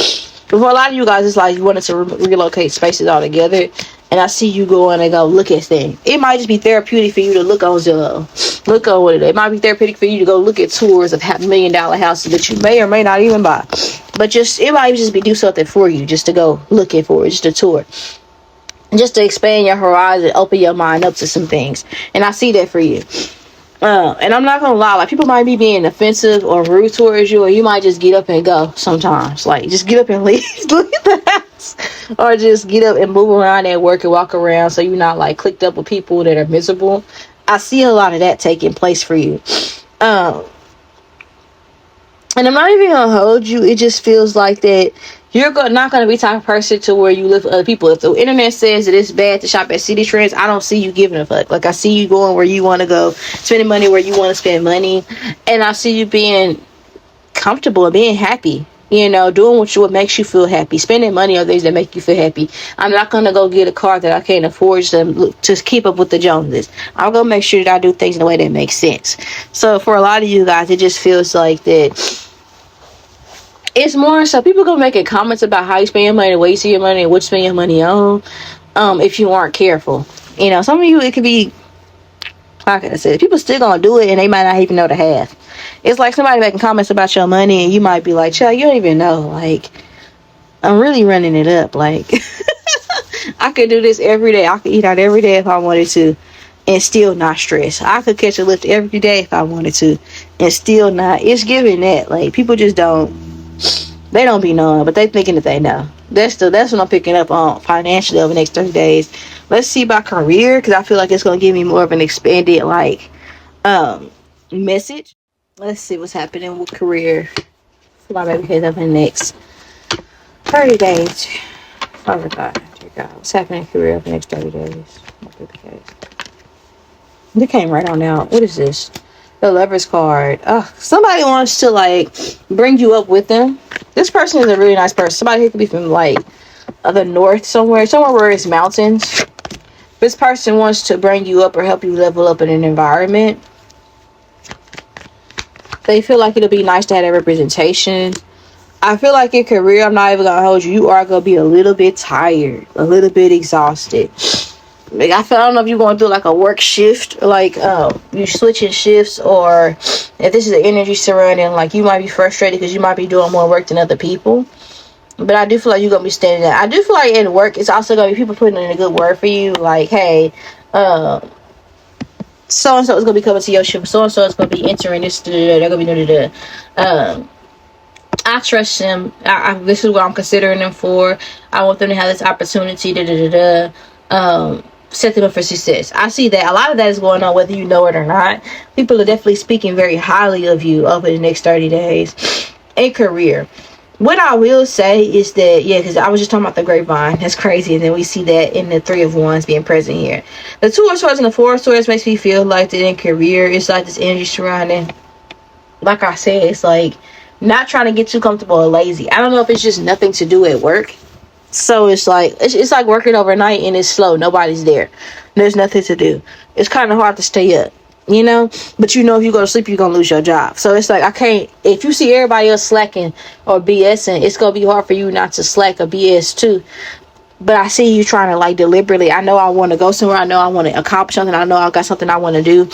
But for a lot of you guys, it's like you wanted to relocate spaces altogether. And I see you going and go look at things. It might just be therapeutic for you to look on Zillow. Look on what it is. It might be therapeutic for you to go look at tours of $500,000 houses that you may or may not even buy. But it might just be do something for you, just to go looking for it, just a tour. Just to expand your horizon, open your mind up to some things. And I see that for you. And I'm not gonna lie, like, people might be being offensive or rude towards you, or you might just get up and go sometimes. Like, just get up and leave the house, or just get up and move around at work and walk around, so you're not like clicked up with people that are miserable. I see a lot of that taking place for you. And I'm not even gonna hold you. It just feels like that you're not going to be the type of person to where you live for other people. If the internet says that it's bad to shop at City Trends, I don't see you giving a fuck. Like, I see you going where you want to go, spending money where you want to spend money, and I see you being comfortable and being happy. Doing what makes you feel happy, spending money on things that make you feel happy. I'm not going to go get a car that I can't afford to keep up with the Joneses. I'm going to make sure that I do things in a way that makes sense. So for a lot of you guys, it just feels like that. It's more so people gonna make comments about how you spend your money, the way you see your money, and what you spend your money on. If you aren't careful, some of you, it could be, how can I say it? People still gonna do it, and they might not even know the half. It's like somebody making comments about your money, and you might be like, "Child, you don't even know." Like, I'm really running it up. Like, I could do this every day. I could eat out every day if I wanted to and still not stress. I could catch a lift every day if I wanted to and still not. It's giving that. Like, people just don't, they don't be knowing, but they thinking that they know. That's what I'm picking up on financially over the next 30 days. Let's see about career, because I feel like it's going to give me more of an expanded, like, message. Let's see what's happening with career for my baby kids over the next 30 days. Father God, dear God, what's happening in career over the next 30 days? My baby kids. They came right on out. What is this? The Lover's card. Somebody wants to, like, bring you up with them. This person is a really nice person. Somebody who could be from, like, the north somewhere where it's mountains. This person wants to bring you up or help you level up in an environment. They feel like it'll be nice to have a representation. I feel like in career, I'm not even going to hold you. You are going to be a little bit tired, a little bit exhausted. Like, I don't know if you're going through like a work shift, like you're switching shifts, or if this is the energy surrounding, like you might be frustrated because you might be doing more work than other people. But I do feel like you're going to be standing there. I do feel like in work, it's also going to be people putting in a good word for you. Like, hey, so-and-so is going to be coming to your shift. So-and-so is going to be entering this. They're going to be I trust them. This is what I'm considering them for. I want them to have this opportunity. Set them up for success. I see that a lot of that is going on whether you know it or not. People are definitely speaking very highly of you over the next 30 days in career. What I will say is that, yeah, because I was just talking about the grapevine. That's crazy. And then we see that in the Three of Wands being present here. The Two of Swords and the Four of Swords makes me feel like that in career, it's like this energy surrounding. Like I said, it's like not trying to get too comfortable or lazy. I don't know if it's just nothing to do at work. So it's like working overnight and it's slow. Nobody's there. There's nothing to do. It's kind of hard to stay up, you know. But you know, if you go to sleep, you're gonna lose your job. So it's like I can't. If you see everybody else slacking or BSing, it's gonna be hard for you not to slack or BS too. But I see you trying to, like, deliberately. I know I want to go somewhere. I know I want to accomplish something. I know I got something I want to do.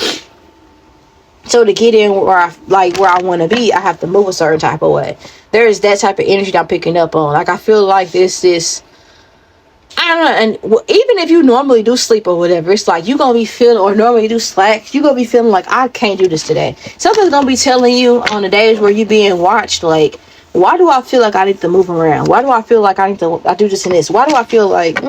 So to get in where I want to be, I have to move a certain type of way. There is that type of energy that I'm picking up on. Like, I feel like this, I don't know. And even if you normally do sleep or whatever, it's like you going to be feeling, or normally do slack, you're going to be feeling like, I can't do this today. Something's going to be telling you on the days where you're being watched, like, why do I feel like I need to move around? Why do I feel like I do this and this? Why do I feel like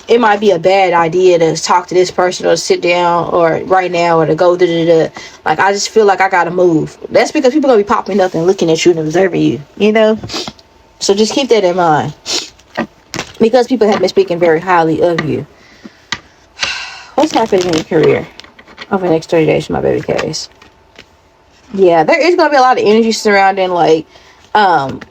it might be a bad idea to talk to this person or sit down or right now or to go like, I just feel like I gotta move. That's because people gonna be popping up and looking at you and observing you, you know? So just keep that in mind, because people have been speaking very highly of you. What's happening in your career over the next 30 days for my baby case? Yeah, there is gonna be a lot of energy surrounding, like,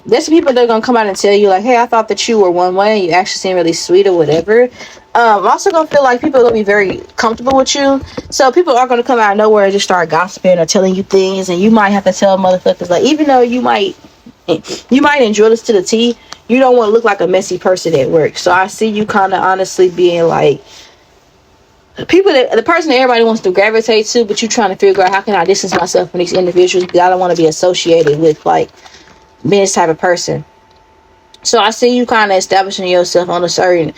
there's some people that are gonna come out and tell you, like, hey, I thought that you were one way and you actually seem really sweet or whatever. I'm also gonna feel like people are gonna be very comfortable with you. So people are gonna come out of nowhere and just start gossiping or telling you things, and you might have to tell motherfuckers, like, even though you might enjoy this to the T, you don't want to look like a messy person at work. So I see you kind of honestly being like the person that everybody wants to gravitate to, but you trying to figure out, how can I distance myself from these individuals, because I don't want to be associated with, like, being this type of person. So I see you kind of establishing yourself in a certain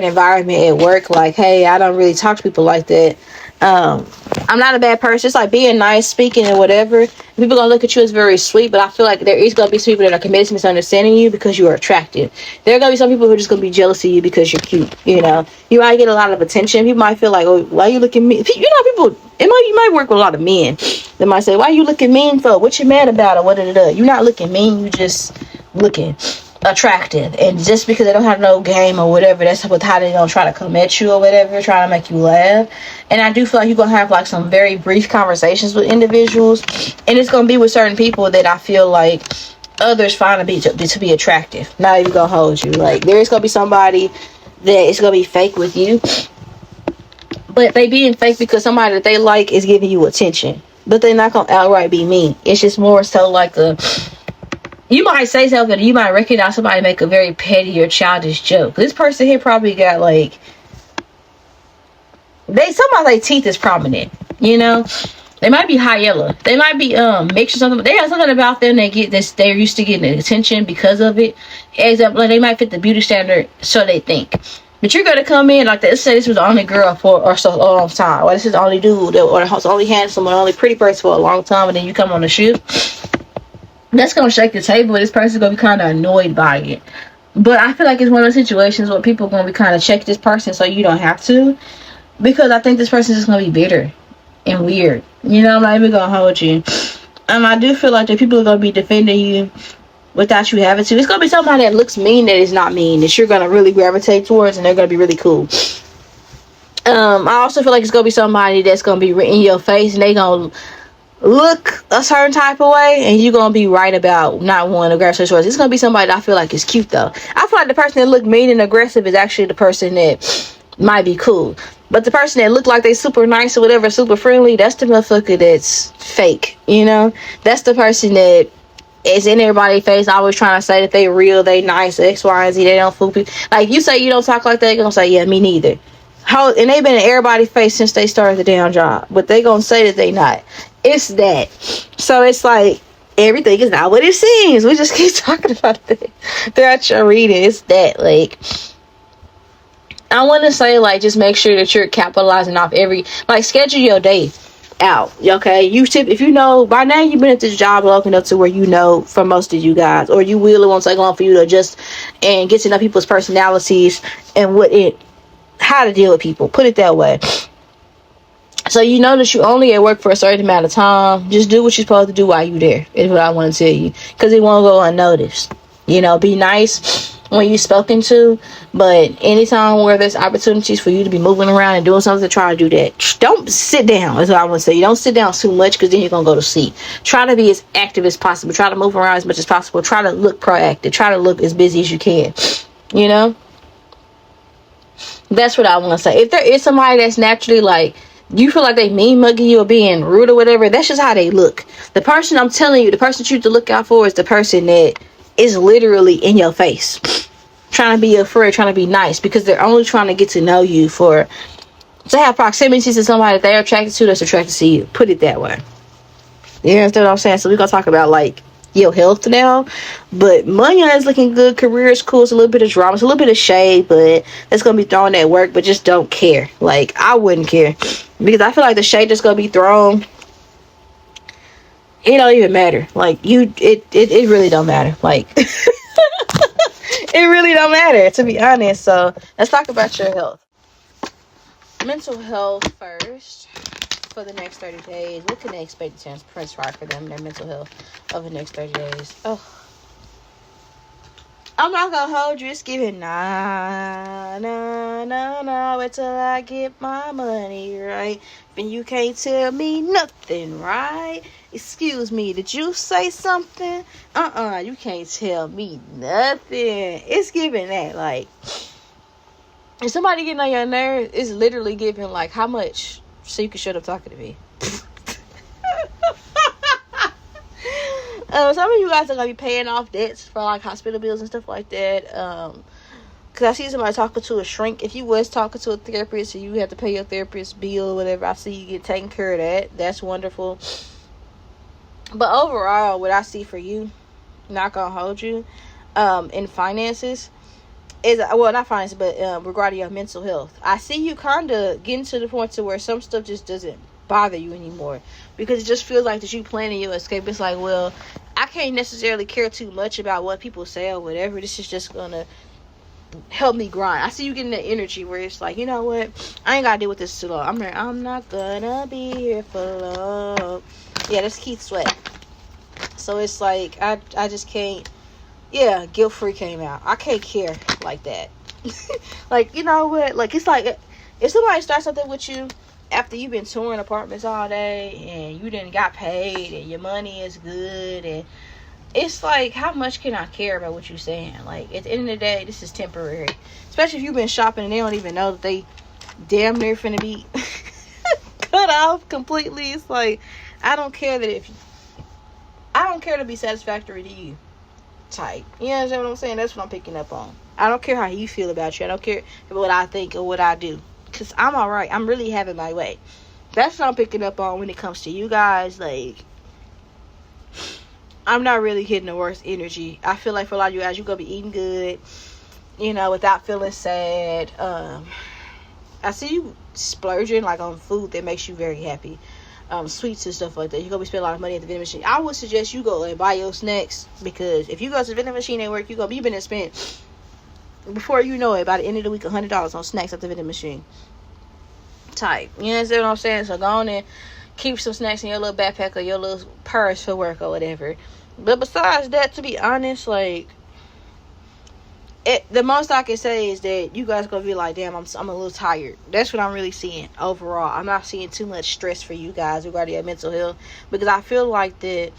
environment at work, like, hey, I don't really talk to people like that. I'm not a bad person. It's like being nice, speaking and whatever. People gonna look at you as very sweet, but I feel like there is gonna be some people that are committed to misunderstanding you because you are attractive. There are gonna be some people who are just gonna be jealous of you because you're cute. You know, you might get a lot of attention. People might feel like, oh, why you looking mean? You know, you might work with a lot of men. They might say, why you looking mean for? What you mad about? Or what it is? You're not looking mean. You just looking attractive. And just because they don't have no game or whatever, that's how they don't try to come at you or whatever, try to make you laugh. And I do feel like you're gonna have, like, some very brief conversations with individuals, and it's gonna be with certain people that I feel like others find to be attractive. Not even gonna hold you. Like, there's gonna be somebody that is gonna be fake with you, but they being fake because somebody that they like is giving you attention, but they're not gonna outright be mean. It's just more so like you might say something, you might recognize somebody make a very petty or childish joke. This person here probably got, like, somebody's teeth is prominent, you know? They might be high yellow. They might be mixed or something. They have something about them that get this. They're used to getting attention because of it. Example, like they might fit the beauty standard, so they think. But you're gonna come in like that. Let's say this was the only girl for or so a long time, or this is the only dude, or the only handsome, or the only pretty person for a long time, and then you come on the shoot. That's gonna shake the table. This person's gonna be kind of annoyed by it. But I feel like it's one of those situations where people are gonna be kind of check this person so you don't have to, because I think this person's just gonna be bitter and weird. You know, I'm not even gonna hold you. I do feel like that people are gonna be defending you without you having to. It's gonna be somebody that looks mean that is not mean, that you're gonna really gravitate towards, and they're gonna be really cool. I also feel like it's gonna be somebody that's gonna be in your face, and they gonna look a certain type of way, and you're gonna be right about not wanting to gravitate towards. It's gonna be somebody that I feel like is cute though. I feel like the person that look mean and aggressive is actually the person that might be cool. But the person that look like they super nice or whatever, super friendly, that's the motherfucker that's fake, you know? That's the person that is in everybody's face, always trying to say that they real, they nice, X, Y, and Z, they don't fool people. Like, you say you don't talk like that, they're gonna say, yeah, me neither. And they've been in everybody's face since they started the damn job. But they gonna say that they not. It's that. So it's like, everything is not what it seems. We just keep talking about that throughout your reading. It's that, like, I want to say, like, just make sure that you're capitalizing off schedule your day out, okay? If you know, by now you've been at this job long enough to where you know, for most of you guys, or you will, it won't take long for you to adjust and get to know people's personalities and how to deal with people, put it that way. So you know that you only at work for a certain amount of time. Just do what you're supposed to do while you're there, is what I want to tell you, because it won't go unnoticed. You know, be nice when you're spoken to, but anytime where there's opportunities for you to be moving around and doing something, try to do that. Don't sit down, is what I want to say. You don't sit down too much, because then you're going to go to sleep. Try to be as active as possible. Try to move around as much as possible. Try to look proactive. Try to look as busy as you can. You know? That's what I want to say. If there is somebody that's naturally, like, you feel like they mean mugging you or being rude or whatever, that's just how they look. The person, I'm telling you, the person you have to look out for is the person that is literally in your face, trying to be your friend, trying to be nice, because they're only trying to get to know you to have proximity to somebody that they're attracted to, that's attracted to you. Put it that way. You understand what I'm saying? So we're gonna talk about, like, your health now, but money is looking good. Career is cool. It's a little bit of drama, it's a little bit of shade, but that's gonna be thrown at work. But just don't care. Like, I wouldn't care, because I feel like the shade that's gonna be thrown, it don't even matter. Like, it really don't matter. Like, it really don't matter, to be honest. So let's talk about your health. Mental health first. For the next 30 days, what can they expect to transpire for them, their mental health, over the next 30 days? Oh, I'm not gonna hold you. It's giving nah, wait till I get my money right. Then you can't tell me nothing, right? Excuse me, did you say something? You can't tell me nothing. It's giving that, like, if somebody getting on your nerves, it's literally giving, like, how much so you can shut up talking to me. Some of you guys are gonna be paying off debts for, like, hospital bills and stuff like that. Because I see somebody talking to a shrink. If you was talking to a therapist and you have to pay your therapist bill or whatever, I see you get taken care of that. That's wonderful. But overall, what I see for you, not gonna hold you, in finances, is, well, not finance, but regarding your mental health, I see you kind of getting to the point to where some stuff just doesn't bother you anymore, because it just feels like that you planning your escape. It's like, well, I can't necessarily care too much about what people say or whatever. This is just gonna help me grind. I see you getting that energy where it's like, you know what, I ain't gotta deal with this too long. I'm not gonna be here for long. Yeah, that's Keith Sweat. So it's like, I just can't. Yeah, Guilt Free came out. I can't care like that. Like, you know what? Like, it's like, if somebody starts something with you after you've been touring apartments all day and you didn't got paid and your money is good, and it's like, how much can I care about what you're saying? Like, at the end of the day, this is temporary. Especially if you've been shopping and they don't even know that they damn near finna be cut off completely. It's like, I don't care to be satisfactory to you type. You understand what I'm saying? That's what I'm picking up on. I don't care how you feel about you. I don't care what I think or what I do, because I'm alright. I'm really having my way. That's what I'm picking up on when it comes to you guys. Like, I'm not really getting the worst energy. I feel like for a lot of you guys, you're going to be eating good, you know, without feeling sad. I see you splurging, like, on food that makes you very happy. Sweets and stuff like that. You're going to be spending a lot of money at the vending machine. I would suggest you go and buy your snacks, because if you go to the vending machine at work, you're going to be spending spent, before you know it, by the end of the week, $100 on snacks at the vending machine. Type. You understand what I'm saying? So go on and keep some snacks in your little backpack or your little purse for work or whatever. But besides that, to be honest, like, the most I can say is that you guys gonna be like, damn, I'm a little tired. That's what I'm really seeing overall. I'm not seeing too much stress for you guys regarding your mental health, because I feel like that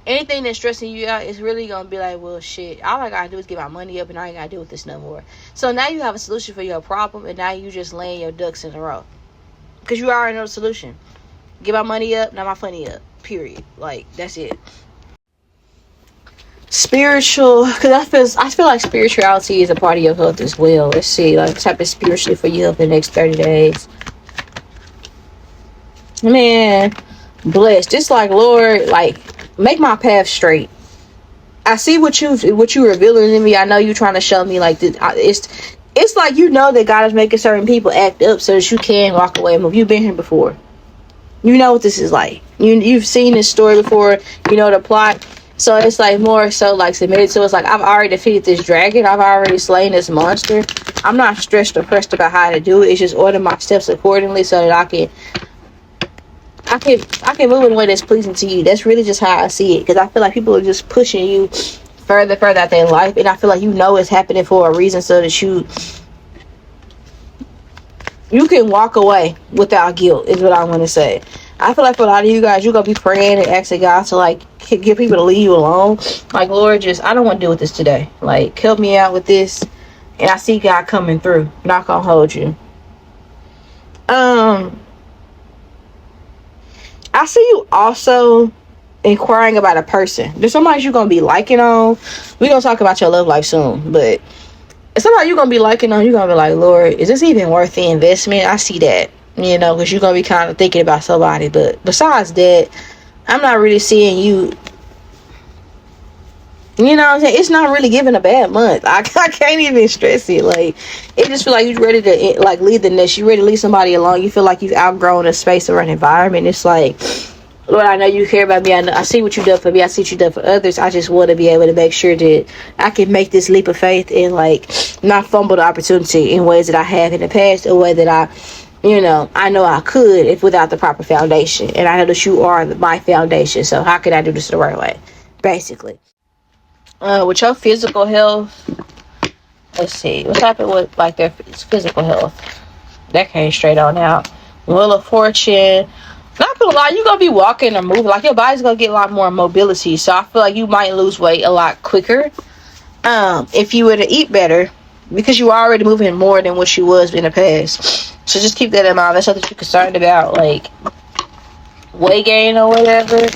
anything that's stressing you out is really gonna be like, well, shit, all I gotta do is get my money up and I ain't gotta deal with this no more. So now you have a solution for your problem, and now you just laying your ducks in a row, because you already know the solution. Get my money up, not my funny up. Period. Like, that's it. Spiritual, because I feel like spirituality is a part of your health as well. Let's see, like, what's happening spiritually for you for the next 30 days. Man, blessed. It's like, Lord, like, make my path straight. I see what you revealing in me. I know you trying to show me, like, it's like, you know that God is making certain people act up so that you can walk away and move. You've been here before. You know what this is like. You've seen this story before. You know the plot. So it's like more so like submitted to. It's like, I've already defeated this dragon. I've already slain this monster. I'm not stressed or pressed about how to do it. It's just order my steps accordingly so that I can move in a way that's pleasing to you. That's really just how I see it. Because I feel like people are just pushing you further out their life. And I feel like, you know, it's happening for a reason, so that you can walk away without guilt, is what I want to say. I feel like for a lot of you guys, you're going to be praying and asking God to, like, get people to leave you alone. Like, Lord, I don't want to deal with this today. Like, help me out with this. And I see God coming through. Not going to hold you. I see you also inquiring about a person. There's somebody you're going to be liking on. We're going to talk about your love life soon. But somebody you're going to be liking on, you're going to be like, Lord, is this even worth the investment? I see that. You know, because you're going to be kind of thinking about somebody. But besides that, I'm not really seeing you. You know what I'm saying? It's not really giving a bad month. I can't even stress it. Like, it just feel like you're ready to, like, leave the nest. You're ready to leave somebody alone. You feel like you've outgrown a space or an environment. It's like, Lord, I know you care about me. I see what you done for me. I see what you done for others. I just want to be able to make sure that I can make this leap of faith and, like, not fumble the opportunity in ways that I have in the past, or way that I know I could, if without the proper foundation. And I know that you are my foundation. So how can I do this the right way? Basically. With your physical health, let's see. What's happened with, like, their physical health? That came straight on out. Wheel of Fortune. Not gonna lie, you're gonna be walking or moving. Like, your body's gonna get a lot more mobility. So I feel like you might lose weight a lot quicker. If you were to eat better, because you are already moving more than what you was in the past. So just keep that in mind. That's something you're concerned about, like weight gain or whatever.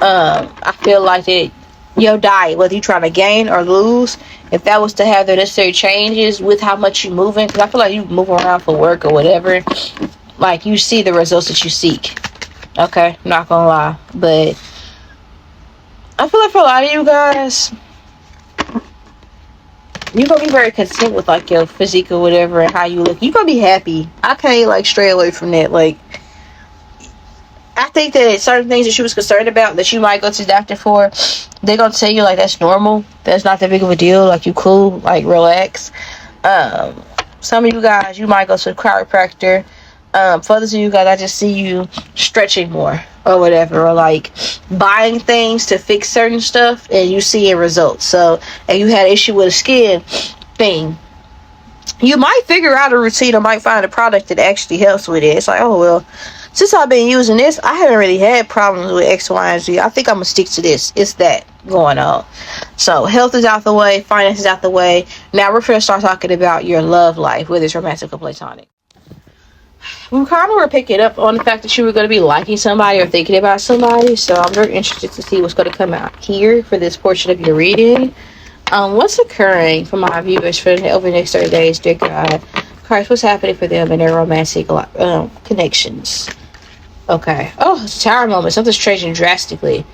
I feel like that your diet, whether you're trying to gain or lose, if that was to have the necessary changes with how much you're moving, because I feel like you move around for work or whatever, like, you see the results that you seek. Okay, I'm not gonna lie. But I feel like for a lot of you guys, you're gonna be very content with, like, your physique or whatever and how you look. You're gonna be happy. I can't, like, stray away from that. Like, I think that certain things that you was concerned about that you might go to the doctor for, they're gonna tell you, like, that's normal. That's not that big of a deal. Like, you cool. Like, relax. Some of you guys, you might go to a chiropractor. For others of you guys, I just see you stretching more or whatever, or, like, buying things to fix certain stuff and you seeing results. So, and you had an issue with a skin thing, you might figure out a routine or might find a product that actually helps with it. It's like, oh, well, since I've been using this, I haven't really had problems with X, Y, and Z. I think I'm gonna stick to this. It's that going on. So health is out the way, finance is out the way. Now we're gonna start talking about your love life, whether it's romantic or platonic. We kind of were picking up on the fact that you were going to be liking somebody or thinking about somebody. So I'm very interested to see what's going to come out here for this portion of your reading. What's occurring for my viewers for over the next 30 days, dear God? Christ, what's happening for them in their romantic connections? Okay. Oh, it's a tower moment. Something's changing drastically.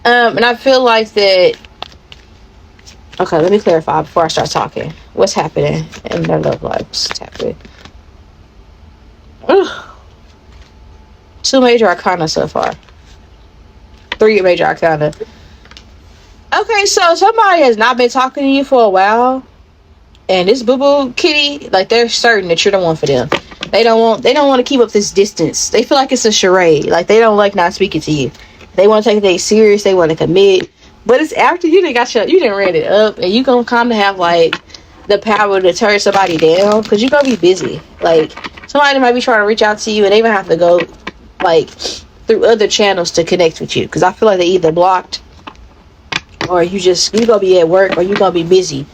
And I feel like that. Okay, let me clarify before I start talking. What's happening in their love lives? What's happening? Ugh. 2 major arcana so far. 3 major arcana. Okay, so somebody has not been talking to you for a while, and this boo-boo kitty, like, they're certain that you're the one for them. They don't want to keep up this distance. They feel like it's a charade. Like, they don't like not speaking to you. They want to take things serious. They want to commit. But it's after you didn't read it up, and you gonna kind of have like the power to turn somebody down, because you're gonna be busy. Like, somebody might be trying to reach out to you, and they might have to go like through other channels to connect with you, because I feel like they either blocked, or you gonna be at work, or you gonna be busy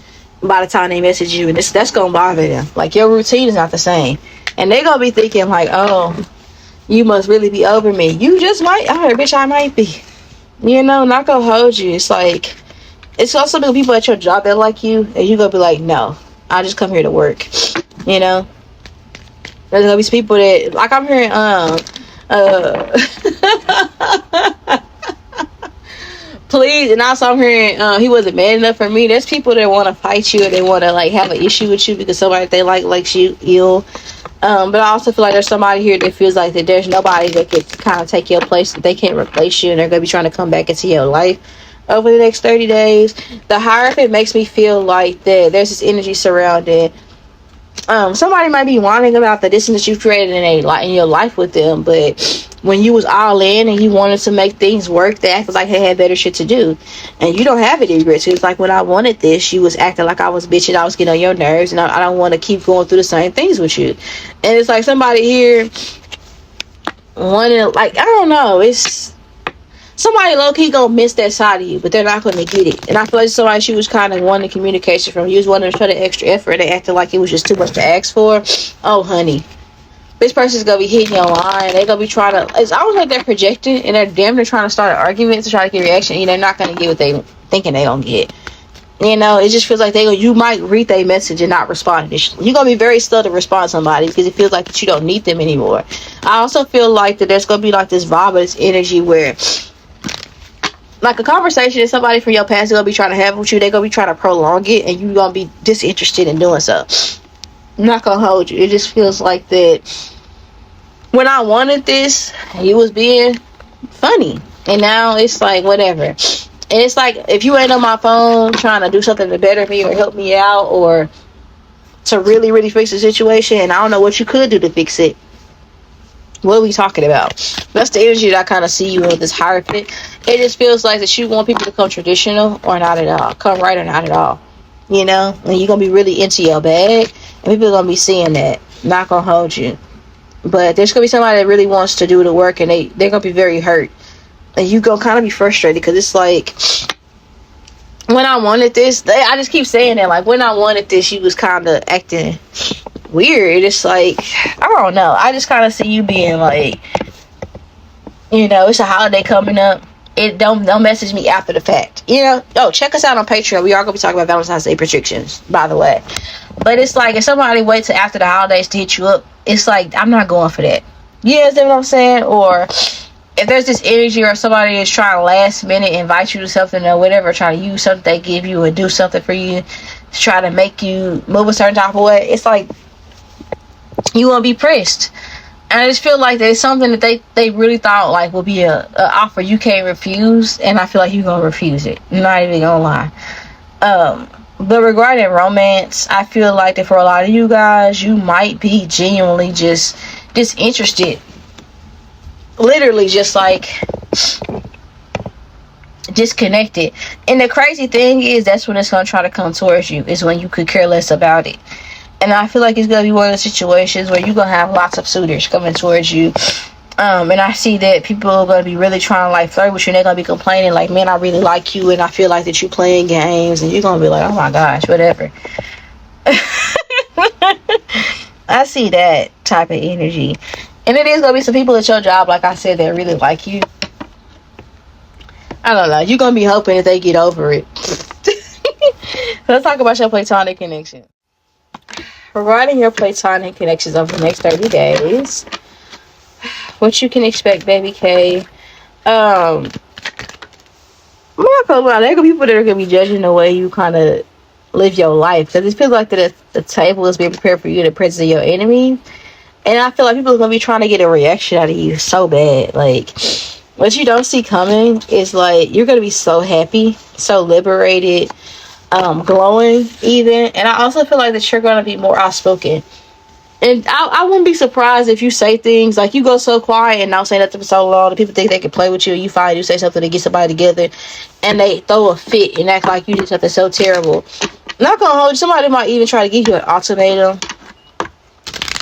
by the time they message you, and that's gonna bother them. Like, your routine is not the same, and they're gonna be thinking like, oh, you must really be over me. You just might. Bitch, I might be. You know, not gonna hold you. It's like, it's also the people at your job that like you, and you gonna be like, no, I just come here to work. You know, there's gonna be some people that, like, I'm hearing please, and also I'm hearing he wasn't man enough for me. There's people that want to fight you, or they want to like have an issue with you because somebody they like likes you ill. But I also feel like there's somebody here that feels like that there's nobody that could kind of take your place, that they can't replace you, and they're going to be trying to come back into your life over the next 30 days. The Hierophant makes me feel like that there's this energy surrounding. Somebody might be whining about the distance that you've created in your life with them, but when you was all in and you wanted to make things work, they acted like they had better shit to do, and you don't have any regrets. It's like, when I wanted this, you was acting like I was bitching, I was getting on your nerves, and I don't want to keep going through the same things with you. And it's like somebody here wanting, like, I don't know, it's somebody low-key gonna miss that side of you, but they're not gonna get it. And I feel like somebody, she was kind of wanting communication from you, was wanting to put an extra effort. They acted like it was just too much to ask for. Oh, honey, this person's gonna be hitting your line. They're gonna be trying to, it's almost like they're projecting, and they're damn near trying to start an argument to try to get a reaction, and they're not gonna get what they thinking they gonna get. You know, it just feels like you might read their message and not respond initially. You're gonna be very slow to respond to somebody because it feels like that you don't need them anymore. I also feel like that there's gonna be like this vibe, this energy where, like, a conversation that somebody from your past is gonna be trying to have with you, they're gonna be trying to prolong it, and you're gonna be disinterested in doing so. I'm not gonna hold you. It just feels like that when I wanted this, he was being funny, and now it's like whatever. And it's like, if you ain't on my phone trying to do something to better me or help me out or to really, really fix the situation, and I don't know what you could do to fix it, what are we talking about? That's the energy that I kind of see you with this Hierophant. It just feels like that you want people to come traditional or not at all. Come right or not at all. You know? And you're going to be really into your bag. And people are going to be seeing that. Not going to hold you. But there's going to be somebody that really wants to do the work, and they're going to be very hurt. And you're going to kind of be frustrated because it's like, when I wanted this, I just keep saying that. Like, when I wanted this, you was kind of acting weird. It's like, I don't know, I just kind of see you being like, you know, it's a holiday coming up, don't message me after the fact, you know. Oh, check us out on Patreon. We are gonna be talking about Valentine's Day predictions, by the way. But it's like, if somebody waits till after the holidays to hit you up, it's like, I'm not going for that. You understand what I'm saying? Or if there's this energy, or somebody is trying to last minute invite you to something or whatever, trying to use something they give you or do something for you to try to make you move a certain type of way, it's like you want to be pressed. And I just feel like there's something that they really thought like would be a offer you can't refuse, and I feel like you're gonna refuse it. I'm not even gonna lie. But regarding romance, I feel like that for a lot of you guys, you might be genuinely just disinterested. Literally just like disconnected. And the crazy thing is, that's when it's gonna try to come towards you, is when you could care less about it. And I feel like it's gonna be one of the situations where you're gonna have lots of suitors coming towards you. And I see that people are gonna be really trying to like flirt with you, and they're gonna be complaining like, man, I really like you, and I feel like that you playing games, and you're gonna be like, oh my gosh, whatever. I see that type of energy. And it is gonna be some people at your job, like I said, that really like you. I don't know, you're gonna be hoping that they get over it. Let's talk about your platonic connection. Regarding your platonic connections over the next 30 days, what you can expect, baby K. I'm not gonna lie, there are people that are gonna be judging the way you kind of live your life, because it feels like that the table is being prepared for you in the presence of your enemy. And I feel like people are gonna be trying to get a reaction out of you so bad. Like, what you don't see coming is like you're gonna be so happy, so liberated, glowing even. And I also feel like that you're gonna be more outspoken. And I wouldn't be surprised if you say things like you go so quiet and don't say nothing for so long. The people think they can play with you. You find you say something to get somebody together, and they throw a fit and act like you did something so terrible. Not gonna hold you. Somebody might even try to give you an ultimatum,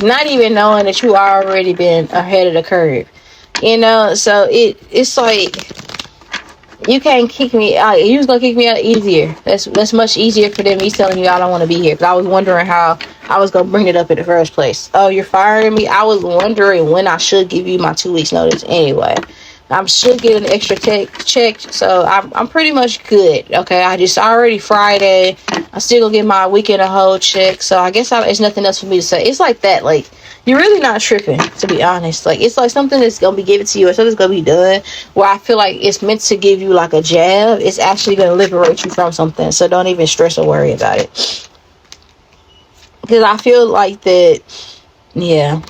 not even knowing that you already been ahead of the curve. You know, so it's like you can't kick me out. You was gonna kick me out easier. That's much easier for them. He's telling you I don't want to be here. Because I was wondering how I was gonna bring it up in the first place. Oh, you're firing me? I was wondering when I should give you my 2 weeks notice. Anyway, I should get an extra check, so I'm pretty much good. Okay, I already Friday. I still gonna get my weekend a whole check. So I guess it's nothing else for me to say. It's like that. Like, you're really not tripping, to be honest. Like, it's like something that's gonna be given to you, or something's gonna be done where I feel like it's meant to give you like a jab. It's actually gonna liberate you from something. So don't even stress or worry about it. Because I feel like that, yeah,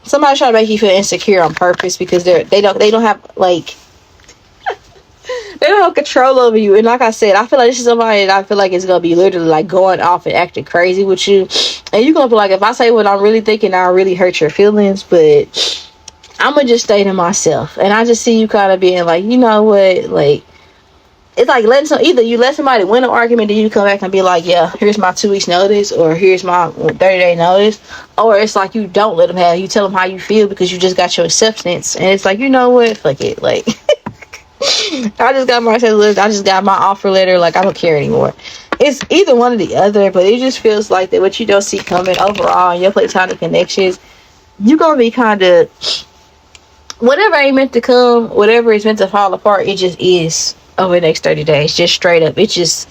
somebody's trying to make you feel insecure on purpose because they don't have like they don't have control over you. And like I said, I feel like this is somebody that I feel like is gonna be literally like going off and acting crazy with you, and you're gonna be like, if I say what I'm really thinking, I'll really hurt your feelings. But I'm gonna just stay to myself, and I just see you kind of being like, you know what, like, it's like either you let somebody win an argument, then you come back and be like, yeah, here's my 2 weeks notice, or here's my 30-day notice. Or it's like you don't let them have, you tell them how you feel because you just got your acceptance, and it's like, you know what, fuck it, like I just got my list, I just got my offer letter, like I don't care anymore. It's either one or the other, but it just feels like that what you don't see coming overall in your platonic connections, you're gonna be kind of, whatever ain't meant to come, whatever is meant to fall apart, it just is over the next 30 days. Just straight up, it just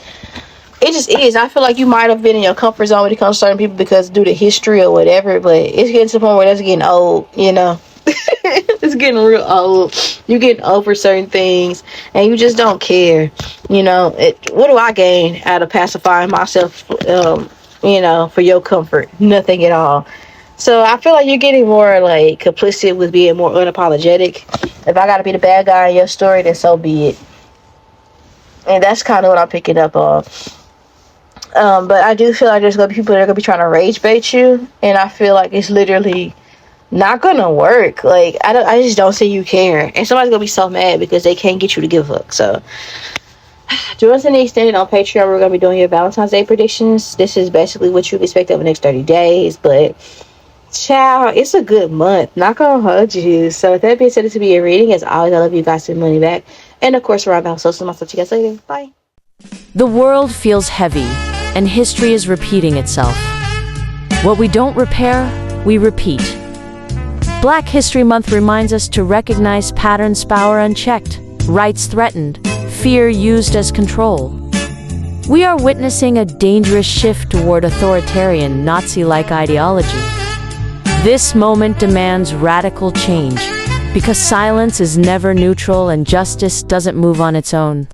is. I feel like you might have been in your comfort zone when it comes to certain people because due to history or whatever, but it's getting to the point where that's getting old, you know. It's getting real old. You're getting over certain things and you just don't care, you know. What do I gain out of pacifying myself, you know, for your comfort? Nothing at all. So I feel like you're getting more like complicit with being more unapologetic. If I gotta be the bad guy in your story, then so be it. And that's kind of what I'm picking up on. But I do feel like there's gonna be people that are gonna be trying to rage bait you, and I feel like it's literally not gonna work. Like, I just don't see you care, and somebody's gonna be so mad because they can't get you to give up. So join us in the extended on Patreon. We're gonna be doing your Valentine's Day predictions. This is basically what you can expect over the next 30 days. But child, it's a good month. Not gonna hold you. So with that being said, this will be a reading. As always, I love you guys. Send money back. And of course, around the house. So I'll talk to you guys later. Bye. The world feels heavy, and history is repeating itself. What we don't repair, we repeat. Black History Month reminds us to recognize patterns, power unchecked, rights threatened, fear used as control. We are witnessing a dangerous shift toward authoritarian, Nazi-like ideology. This moment demands radical change, because silence is never neutral and justice doesn't move on its own.